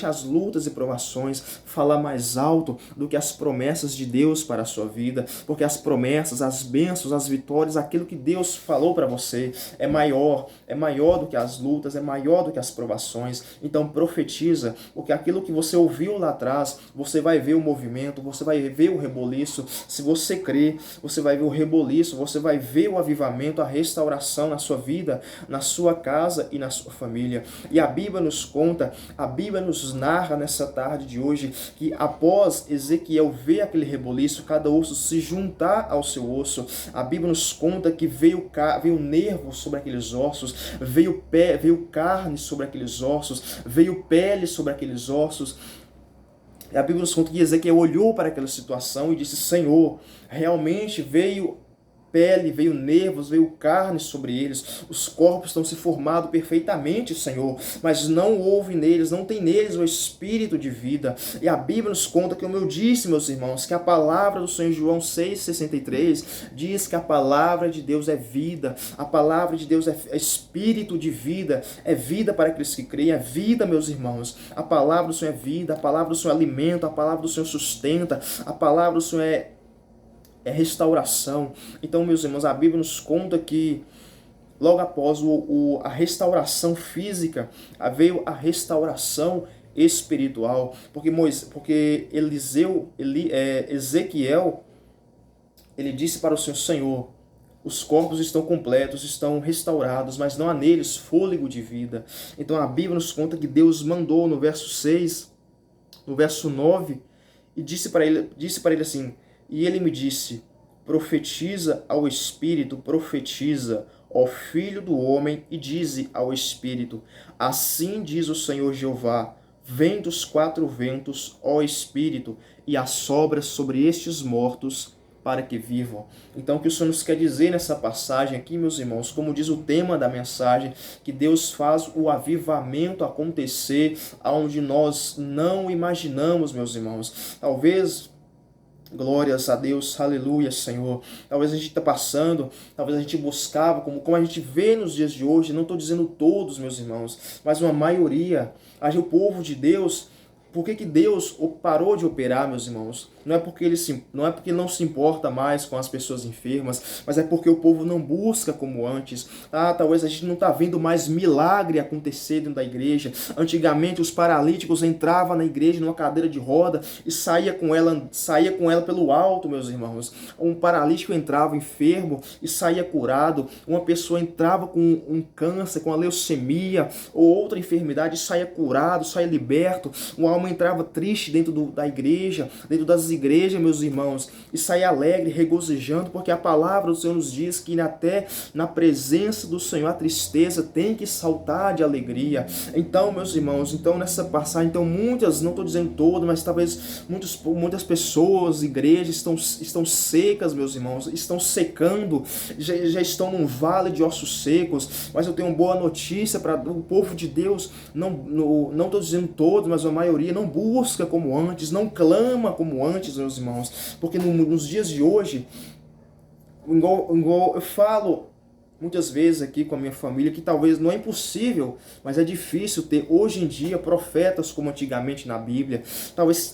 as lutas e provações falar mais alto do que as promessas de Deus para a sua vida, porque as promessas, as bênçãos, as vitórias, aquilo que Deus falou para você é maior do que as lutas, é maior do que as provações. Então profetiza, porque aquilo que você ouviu lá atrás, você vai ver o movimento, você vai ver o reboliço. Se você crer, você vai ver o reboliço, você vai ver o avivamento, a restauração na sua vida, na sua casa e na sua família. E a Bíblia nos conta, a Bíblia nos narra nessa tarde de hoje que após Ezequiel ver aquele reboliço, cada osso se juntar ao seu osso, a Bíblia nos conta que veio nervo sobre aqueles ossos, veio carne sobre aqueles ossos, veio pele sobre aqueles ossos. A Bíblia nos conta que Ezequiel olhou para aquela situação e disse: Senhor, realmente veio pele, veio nervos, veio carne sobre eles, os corpos estão se formando perfeitamente, Senhor, mas não houve neles, não tem neles o espírito de vida. E a Bíblia nos conta, como eu disse, meus irmãos, que a palavra do Senhor João 6,63 diz que a palavra de Deus é vida, a palavra de Deus é espírito de vida, é vida para aqueles que creem, é vida, meus irmãos. A palavra do Senhor é vida, a palavra do Senhor alimenta, a palavra do Senhor sustenta, a palavra do Senhor é restauração. Então, meus irmãos, a Bíblia nos conta que logo após a restauração física, veio a restauração espiritual, porque Ezequiel, ele disse para o Senhor: os corpos estão completos, estão restaurados, mas não há neles fôlego de vida. Então a Bíblia nos conta que Deus mandou no verso 6, no verso 9, e disse para ele assim: e ele me disse: profetiza ao Espírito, profetiza, ó Filho do homem, e dize ao Espírito: assim diz o Senhor Jeová, vem dos quatro ventos, ó Espírito, e assopra sobre estes mortos, para que vivam. Então, o que o Senhor nos quer dizer nessa passagem aqui, meus irmãos, como diz o tema da mensagem, que Deus faz o avivamento acontecer aonde nós não imaginamos, meus irmãos. Talvez... glórias a Deus, aleluia, Senhor. Talvez a gente está passando, talvez a gente buscava, como a gente vê nos dias de hoje, não estou dizendo todos, meus irmãos, mas uma maioria, o povo de Deus. Por que Deus parou de operar, meus irmãos? Não é porque ele não se importa mais com as pessoas enfermas, mas é porque o povo não busca como antes. Talvez a gente não está vendo mais milagre acontecer dentro da igreja. Antigamente os paralíticos entravam na igreja numa cadeira de roda e saía com ela pelo alto, meus irmãos. Um paralítico entrava enfermo e saía curado. Uma pessoa entrava com um câncer, com a leucemia ou outra enfermidade e saía curado, saía liberto. Uma alma entrava triste dentro da igreja, dentro das igrejas, meus irmãos, e saía alegre, regozijando, porque a palavra do Senhor nos diz que até na presença do Senhor a tristeza tem que saltar de alegria. Então, meus irmãos, nessa passagem, muitas, não estou dizendo todas, mas talvez muitas pessoas, igrejas estão secas, meus irmãos, estão secando, já estão num vale de ossos secos, mas eu tenho uma boa notícia para o povo de Deus. Não estou dizendo todos, mas a maioria não busca como antes, não clama como antes, meus irmãos, porque nos dias de hoje, igual eu falo muitas vezes aqui com a minha família, que talvez não é impossível, mas é difícil ter hoje em dia profetas como antigamente na Bíblia. Talvez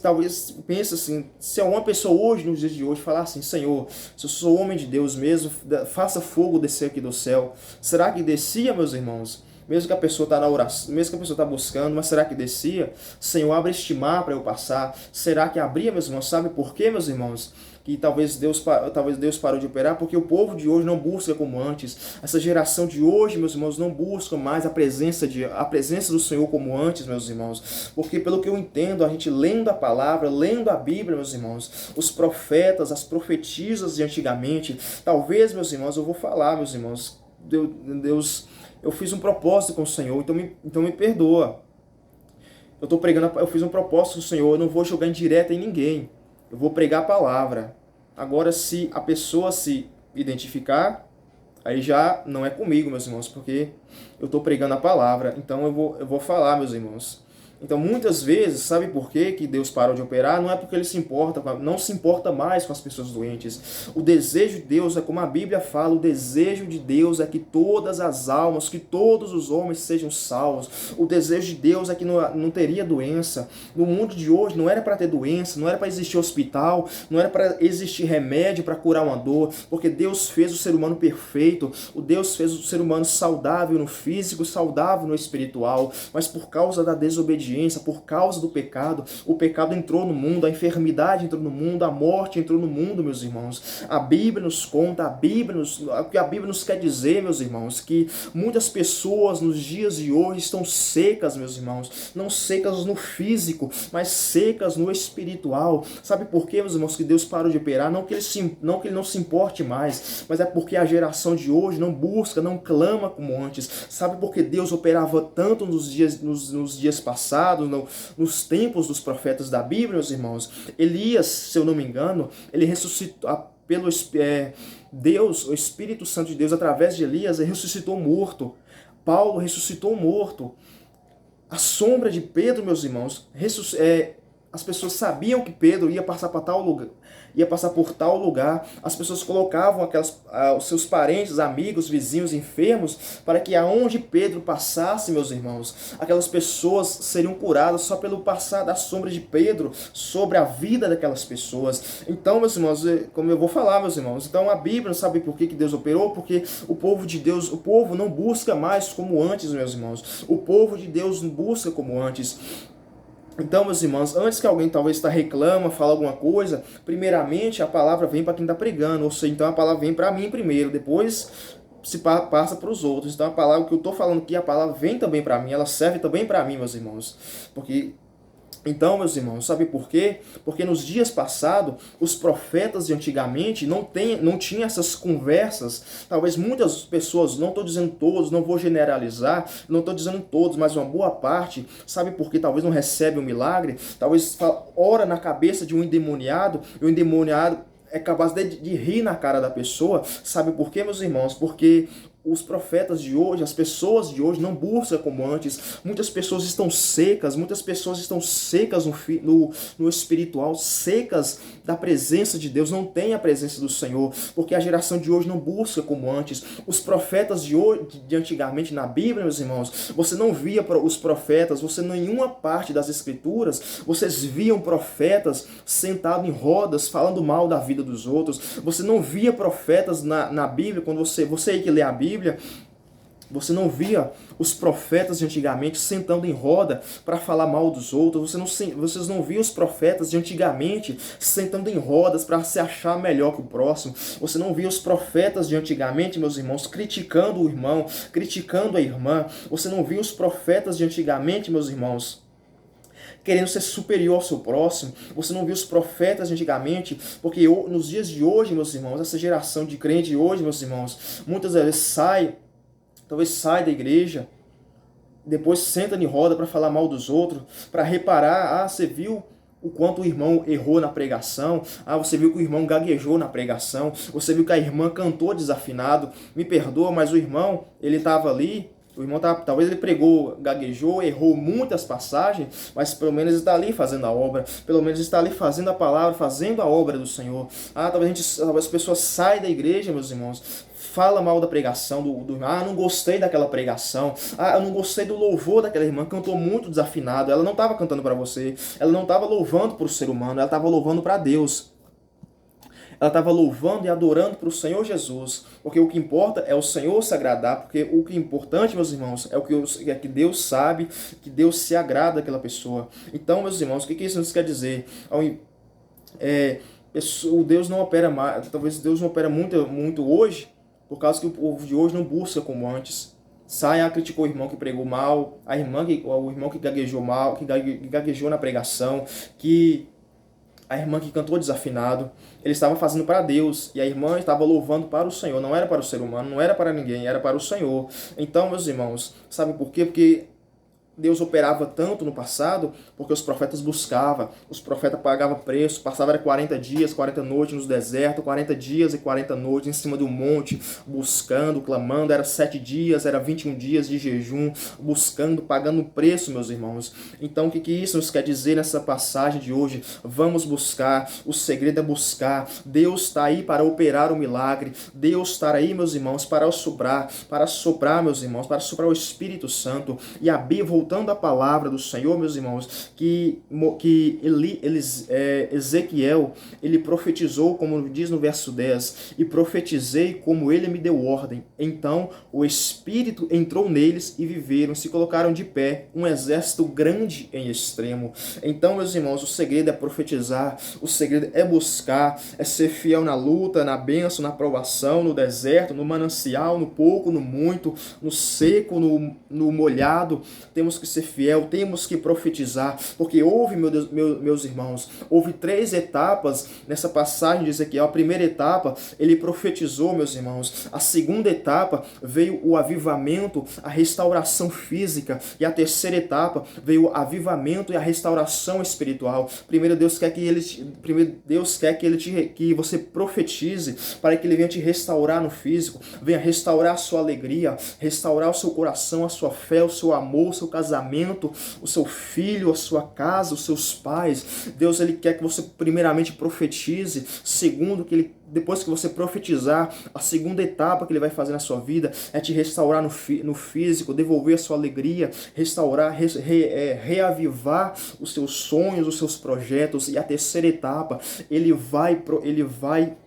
pense assim, se uma pessoa hoje, nos dias de hoje, falar assim: Senhor, se eu sou homem de Deus mesmo, faça fogo descer aqui do céu. Será que descia, meus irmãos? Mesmo que a pessoa está na oração, mesmo que a pessoa está buscando, mas será que descia? Senhor, abre este mar para eu passar. Será que abria, meus irmãos? Sabe por quê, meus irmãos? Que talvez Deus parou de operar, porque o povo de hoje não busca como antes. Essa geração de hoje, meus irmãos, não busca mais a presença do Senhor como antes, meus irmãos. Porque pelo que eu entendo, a gente lendo a palavra, lendo a Bíblia, meus irmãos, os profetas, as profetisas de antigamente, talvez, meus irmãos, eu vou falar, meus irmãos, Deus, eu fiz um propósito com o Senhor, então me perdoa. Eu fiz um propósito com o Senhor, eu não vou jogar indireta em ninguém. Eu vou pregar a palavra. Agora, se a pessoa se identificar, aí já não é comigo, meus irmãos, porque eu estou pregando a palavra, então eu vou falar, meus irmãos. Então, muitas vezes, sabe por quê que Deus parou de operar? Não é porque Ele se importa, não se importa mais com as pessoas doentes. O desejo de Deus é como a Bíblia fala, o desejo de Deus é que todas as almas, que todos os homens sejam salvos. O desejo de Deus é que não teria doença. No mundo de hoje não era para ter doença, não era para existir hospital, não era para existir remédio para curar uma dor, porque Deus fez o ser humano perfeito, o Deus fez o ser humano saudável no físico, saudável no espiritual, mas por causa da desobediência, por causa do pecado, o pecado entrou no mundo, a enfermidade entrou no mundo, a morte entrou no mundo, meus irmãos. A Bíblia nos conta, o que a Bíblia nos quer dizer, meus irmãos, que muitas pessoas nos dias de hoje estão secas, meus irmãos, não secas no físico, mas secas no espiritual. Sabe por quê, meus irmãos, que Deus parou de operar? Não que Ele não se importe mais, mas é porque a geração de hoje não busca, não clama como antes. Sabe por que Deus operava tanto nos dias passados, nos tempos dos profetas da Bíblia, meus irmãos? Elias, se eu não me engano, ele ressuscitou pelo Deus, o Espírito Santo de Deus, através de Elias, ele ressuscitou morto. Paulo ressuscitou morto. A sombra de Pedro, meus irmãos, as pessoas sabiam que Pedro ia passar por tal lugar. As pessoas colocavam os seus parentes, amigos, vizinhos enfermos, para que aonde Pedro passasse, meus irmãos, aquelas pessoas seriam curadas só pelo passar da sombra de Pedro sobre a vida daquelas pessoas. Então, meus irmãos, como eu vou falar, meus irmãos, então a Bíblia não sabe por que Deus operou, porque o povo de Deus, o povo não busca mais como antes, meus irmãos. O povo de Deus não busca como antes. Então, meus irmãos, antes que alguém talvez reclama, fala alguma coisa, primeiramente a palavra vem para quem está pregando, ou seja, então a palavra vem para mim primeiro, depois se passa para os outros. Então a palavra que eu estou falando aqui, a palavra vem também para mim, ela serve também para mim, meus irmãos. Então, meus irmãos, sabe por quê? Porque nos dias passados, os profetas de antigamente não tinham essas conversas. Talvez muitas pessoas, não estou dizendo todos, não vou generalizar, não estou dizendo todos, mas uma boa parte, sabe por quê? Talvez não recebe um milagre, talvez ora na cabeça de um endemoniado, e o endemoniado é capaz de rir na cara da pessoa. Sabe por quê, meus irmãos? Porque os profetas de hoje, as pessoas de hoje não buscam como antes. Muitas pessoas estão secas no espiritual, secas da presença de Deus, não tem a presença do Senhor, porque a geração de hoje não busca como antes. Os profetas de antigamente na Bíblia, meus irmãos, você não via os profetas, você em nenhuma parte das Escrituras, vocês viam profetas sentados em rodas, falando mal da vida dos outros. Você não via profetas na Bíblia, quando você aí que lê a Bíblia, você não via os profetas de antigamente sentando em roda para falar mal dos outros. Vocês não viam os profetas de antigamente sentando em rodas para se achar melhor que o próximo. Você não via os profetas de antigamente, meus irmãos, criticando o irmão, criticando a irmã. Você não via os profetas de antigamente, meus irmãos, querendo ser superior ao seu próximo. Você não viu os profetas de antigamente, porque nos dias de hoje, meus irmãos, essa geração de crente de hoje, meus irmãos, muitas vezes talvez sai da igreja, depois senta em roda para falar mal dos outros, para reparar, você viu o quanto o irmão errou na pregação, você viu que o irmão gaguejou na pregação, você viu que a irmã cantou desafinado, me perdoa, mas o irmão, ele estava ali, talvez ele pregou, gaguejou, errou muitas passagens, mas pelo menos está ali fazendo a obra, pelo menos está ali fazendo a palavra, fazendo a obra do Senhor. Talvez as pessoas saem da igreja, meus irmãos, fala mal da pregação do irmão, não gostei daquela pregação, eu não gostei do louvor daquela irmã, cantou muito desafinado, ela não estava cantando para você, ela não estava louvando para o ser humano, ela estava louvando para Deus. Ela estava louvando e adorando para o Senhor Jesus, porque o que importa é o Senhor se agradar, porque o que é importante, meus irmãos, é que Deus sabe, que Deus se agrada daquela pessoa. Então, meus irmãos, o que isso nos quer dizer? O Deus não opera mais, talvez Deus não opera muito hoje, por causa que o povo de hoje não busca como antes. Criticou o irmão que pregou mal, o irmão que gaguejou mal, que gaguejou na pregação, a irmã que cantou desafinado. Ele estava fazendo para Deus, e a irmã estava louvando para o Senhor, não era para o ser humano, não era para ninguém, era para o Senhor. Então, meus irmãos, sabe por quê? Porque Deus operava tanto no passado, porque os profetas buscavam, os profetas pagavam preço, passavam 40 dias, 40 noites no deserto, 40 dias e 40 noites em cima de um monte, buscando, clamando, era 7 dias, era 21 dias de jejum, buscando, pagando preço, meus irmãos. Então, o que isso nos quer dizer nessa passagem de hoje? Vamos buscar, o segredo é buscar. Deus está aí para operar o milagre, Deus está aí, meus irmãos, para soprar, meus irmãos, para soprar o Espírito Santo. E a Bíblia, voltando à palavra do Senhor, meus irmãos, que Ezequiel, ele profetizou, como diz no verso 10, e profetizei como ele me deu ordem. Então o Espírito entrou neles e viveram, se colocaram de pé, um exército grande em extremo. Então, meus irmãos, o segredo é profetizar, o segredo é buscar, é ser fiel na luta, na bênção, na provação, no deserto, no manancial, no pouco, no muito, no seco, no molhado. Temos que ser fiel, temos que profetizar, porque houve, meus irmãos, houve 3 etapas nessa passagem de Ezequiel. A primeira etapa, ele profetizou, meus irmãos. A segunda etapa veio o avivamento, a restauração física, e a terceira etapa veio o avivamento e a restauração espiritual. Primeiro Deus quer que você profetize para que ele venha te restaurar no físico, venha restaurar a sua alegria, restaurar o seu coração, a sua fé, o seu amor, o seu casamento, o seu filho, a sua casa, os seus pais. Deus, ele quer que você primeiramente profetize. Segundo, depois que você profetizar, a segunda etapa que ele vai fazer na sua vida é te restaurar no físico, devolver a sua alegria, restaurar, reavivar os seus sonhos, os seus projetos. E a terceira etapa, ele vai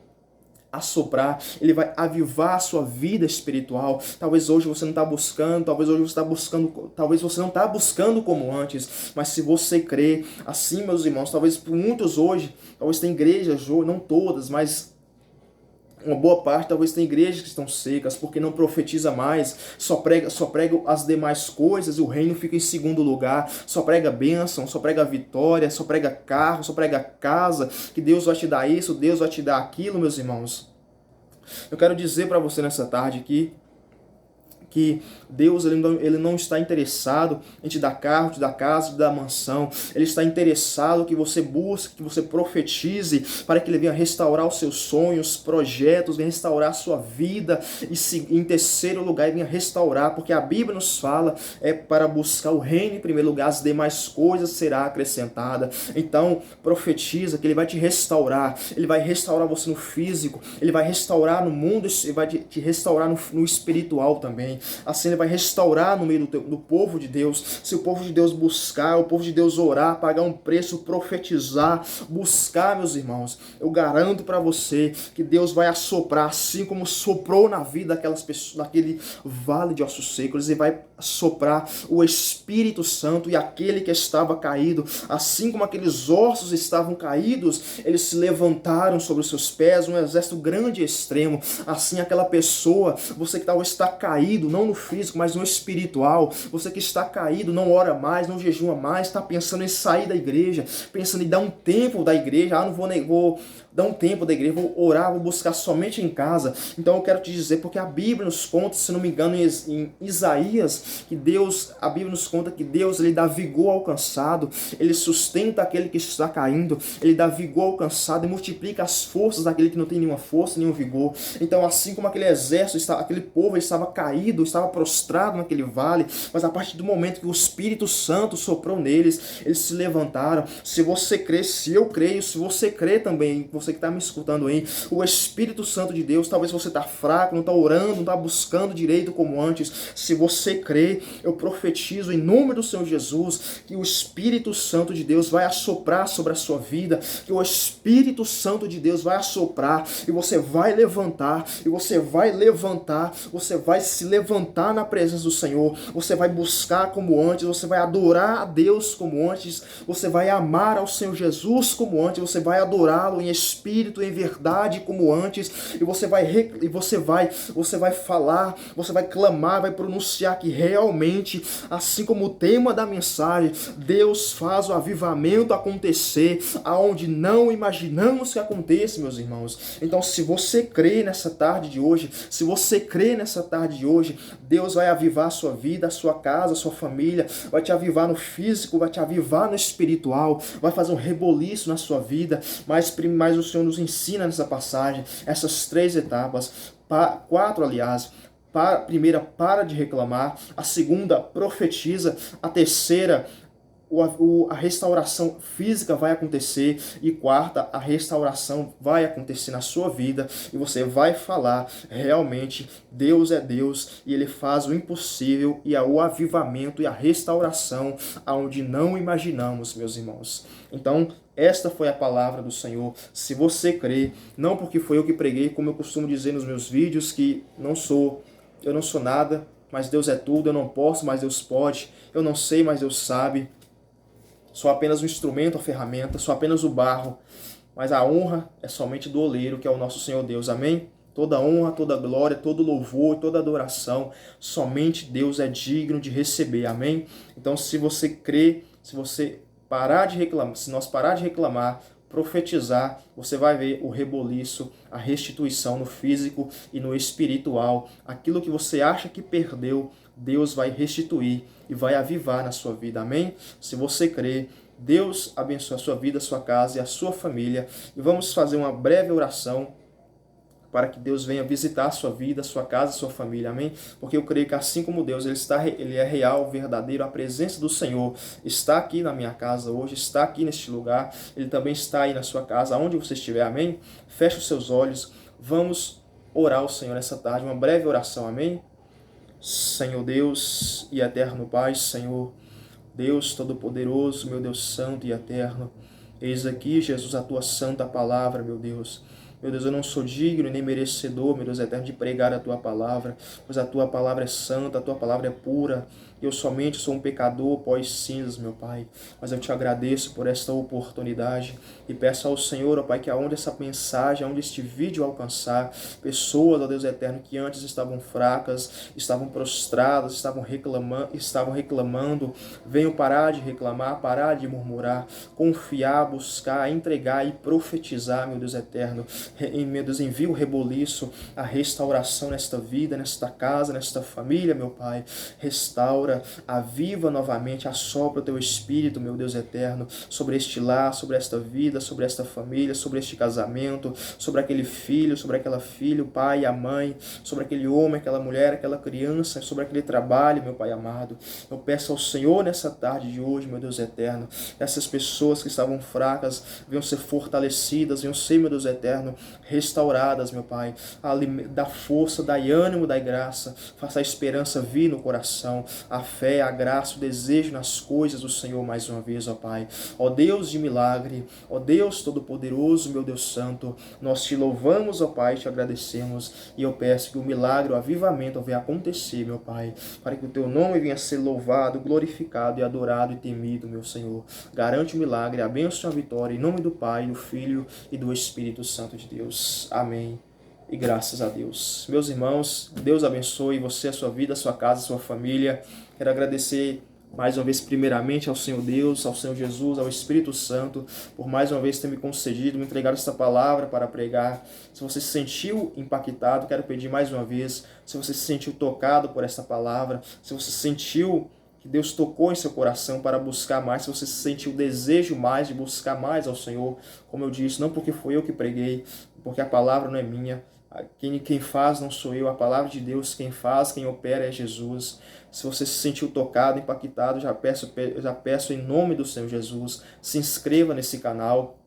assoprar, ele vai avivar a sua vida espiritual. Talvez hoje você não está buscando, talvez você não está buscando como antes, mas se você crer, assim, meus irmãos, talvez por muitos hoje, talvez tem igrejas, não todas, mas uma boa parte, talvez tem igrejas que estão secas, porque não profetiza mais, só prega as demais coisas e o reino fica em segundo lugar, só prega bênção, só prega vitória, só prega carro, só prega casa, que Deus vai te dar isso, Deus vai te dar aquilo, meus irmãos. Eu quero dizer para você nessa tarde que Deus ele não está interessado em te dar carro, te dar casa, te dar mansão. Ele está interessado que você busque, que você profetize, para que ele venha restaurar os seus sonhos, projetos, venha restaurar a sua vida. E em terceiro lugar, ele venha restaurar, porque a Bíblia nos fala para buscar o reino em primeiro lugar, as demais coisas será acrescentada. Então, profetiza que ele vai te restaurar. Ele vai restaurar você no físico, ele vai restaurar no mundo, ele vai te restaurar no espiritual também. Assim ele vai restaurar no meio do povo de Deus. Se o povo de Deus buscar, o povo de Deus orar, pagar um preço, profetizar, buscar, meus irmãos, eu garanto para você que Deus vai assoprar, assim como soprou na vida daquelas pessoas, naquele vale de ossos secos. Ele vai soprar o Espírito Santo, e aquele que estava caído, assim como aqueles ossos estavam caídos, eles se levantaram sobre os seus pés, um exército grande e extremo. Assim aquela pessoa, você que talvez está caído, não no físico, mas no espiritual, você que está caído, não ora mais, não jejua mais, está pensando em sair da igreja, pensando em dar um tempo da igreja, não vou dar um tempo da igreja, vou orar, vou buscar somente em casa. Então eu quero te dizer, porque a Bíblia nos conta, se não me engano, em Isaías, a Bíblia nos conta que Deus, ele dá vigor ao cansado, ele sustenta aquele que está caindo, ele dá vigor ao cansado e multiplica as forças daquele que não tem nenhuma força, nenhum vigor. Então, assim como aquele exército, aquele povo estava caído, estava prostrado naquele vale, mas a partir do momento que o Espírito Santo soprou neles, eles se levantaram. Se você crê, se eu creio, se você crê também, você que está me escutando aí, o Espírito Santo de Deus, talvez você está fraco, não está orando, não está buscando direito como antes. Se você crê, eu profetizo em nome do Senhor Jesus que o Espírito Santo de Deus vai assoprar sobre a sua vida, que o Espírito Santo de Deus vai assoprar e você vai levantar, você vai se levantar na presença do Senhor, você vai buscar como antes, você vai adorar a Deus como antes, você vai amar ao Senhor Jesus como antes, você vai adorá-lo em espírito espírito, em verdade como antes, e você vai falar, você vai clamar, vai pronunciar que realmente, assim como o tema da mensagem, Deus faz o avivamento acontecer aonde não imaginamos que aconteça, meus irmãos. Então, se você crê nessa tarde de hoje, Deus vai avivar a sua vida, a sua casa, a sua família, vai te avivar no físico, vai te avivar no espiritual, vai fazer um reboliço na sua vida, mas o Senhor nos ensina nessa passagem, essas 3 etapas, 4 aliás. A primeira, para de reclamar. A segunda, profetiza. A terceira, a restauração física vai acontecer. E quarta, a restauração vai acontecer na sua vida. E você vai falar, realmente, Deus é Deus e Ele faz o impossível e o avivamento e a restauração aonde não imaginamos, meus irmãos. Então, esta foi a palavra do Senhor. Se você crê, não porque foi eu que preguei, como eu costumo dizer nos meus vídeos, que eu não sou nada, mas Deus é tudo, eu não posso, mas Deus pode, eu não sei, mas Deus sabe. Sou apenas um instrumento, a ferramenta, sou apenas o barro, mas a honra é somente do oleiro, que é o nosso Senhor Deus. Amém? Toda honra, toda glória, todo louvor, toda adoração, somente Deus é digno de receber. Amém? Então, se você crê, se você parar de reclamar, se nós parar de reclamar, profetizar, você vai ver o reboliço, a restituição no físico e no espiritual. Aquilo que você acha que perdeu, Deus vai restituir e vai avivar na sua vida. Amém? Se você crê, Deus abençoe a sua vida, a sua casa e a sua família. E vamos fazer uma breve oração para que Deus venha visitar a sua vida, a sua casa, a sua família, amém? Porque eu creio que assim como Deus, Ele é real, verdadeiro, a presença do Senhor está aqui na minha casa hoje, está aqui neste lugar, Ele também está aí na sua casa, aonde você estiver, amém? Feche os seus olhos, vamos orar ao Senhor nessa tarde, uma breve oração, amém? Senhor Deus e eterno Pai, Senhor, Deus Todo-Poderoso, meu Deus Santo e eterno, eis aqui, Jesus, a Tua santa palavra, meu Deus. Meu Deus, eu não sou digno nem merecedor, meu Deus eterno, de pregar a Tua palavra, pois a Tua palavra é santa, a Tua palavra é pura. Eu somente sou um pecador pós-cinzas, meu Pai. Mas eu te agradeço por esta oportunidade e peço ao Senhor, ó Pai, que aonde essa mensagem, aonde este vídeo alcançar, pessoas, ó Deus eterno, que antes estavam fracas, estavam prostradas, estavam reclamando, venham parar de reclamar, parar de murmurar, confiar, buscar, entregar e profetizar, meu Deus eterno. Meu Deus, envia o reboliço, a restauração nesta vida, nesta casa, nesta família, meu Pai. Restaura, aviva novamente, assopra o Teu Espírito, meu Deus eterno, sobre este lar, sobre esta vida, sobre esta família, sobre este casamento, sobre aquele filho, sobre aquela filha, o pai e a mãe, sobre aquele homem, aquela mulher, aquela criança, sobre aquele trabalho, meu Pai amado. Eu peço ao Senhor nessa tarde de hoje, meu Deus eterno, essas pessoas que estavam fracas venham ser fortalecidas, venham ser, meu Deus eterno, restauradas, meu Pai. Dá força, dá ânimo, dá graça, faça a esperança vir no coração, a fé, a graça, o desejo nas coisas do Senhor mais uma vez, ó Pai. Ó Deus de milagre, ó Deus Todo-Poderoso, meu Deus Santo, nós te louvamos, ó Pai, te agradecemos e eu peço que o milagre, o avivamento venha acontecer, meu Pai, para que o Teu nome venha a ser louvado, glorificado e adorado e temido, meu Senhor. Garante o milagre, a bênção e a vitória, em nome do Pai, do Filho e do Espírito Santo de Deus. Amém. E graças a Deus. Meus irmãos, Deus abençoe você, a sua vida, a sua casa, a sua família. Quero agradecer mais uma vez, primeiramente, ao Senhor Deus, ao Senhor Jesus, ao Espírito Santo, por mais uma vez ter me concedido, me entregar esta palavra para pregar. Se você se sentiu impactado, quero pedir mais uma vez, se você se sentiu tocado por esta palavra, se você sentiu que Deus tocou em seu coração para buscar mais, se você sentiu o desejo mais de buscar mais ao Senhor, como eu disse, não porque foi eu que preguei, porque a palavra não é minha, quem faz não sou eu, a palavra de Deus, quem faz, quem opera é Jesus. Se você se sentiu tocado, impactado, já peço em nome do Senhor Jesus, se inscreva nesse canal,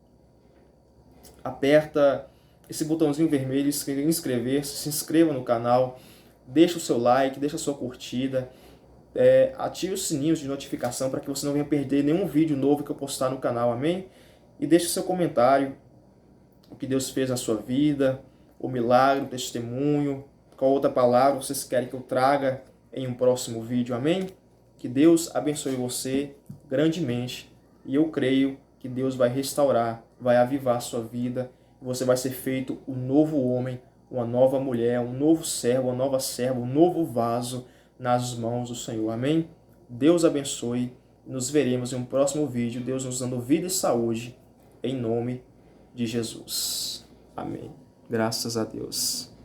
aperta esse botãozinho vermelho, inscrever-se, se inscreva no canal, deixa o seu like, deixa a sua curtida, ative os sininhos de notificação para que você não venha perder nenhum vídeo novo que eu postar no canal, amém? E deixe seu comentário, o que Deus fez na sua vida, o milagre, o testemunho, qual outra palavra vocês querem que eu traga em um próximo vídeo, amém? Que Deus abençoe você grandemente e eu creio que Deus vai restaurar, vai avivar a sua vida você vai ser feito um novo homem, uma nova mulher, um novo servo, uma nova serva, um novo vaso nas mãos do Senhor. Amém? Deus abençoe. Nos veremos em um próximo vídeo. Deus nos dando vida e saúde, em nome de Jesus. Amém. Graças a Deus.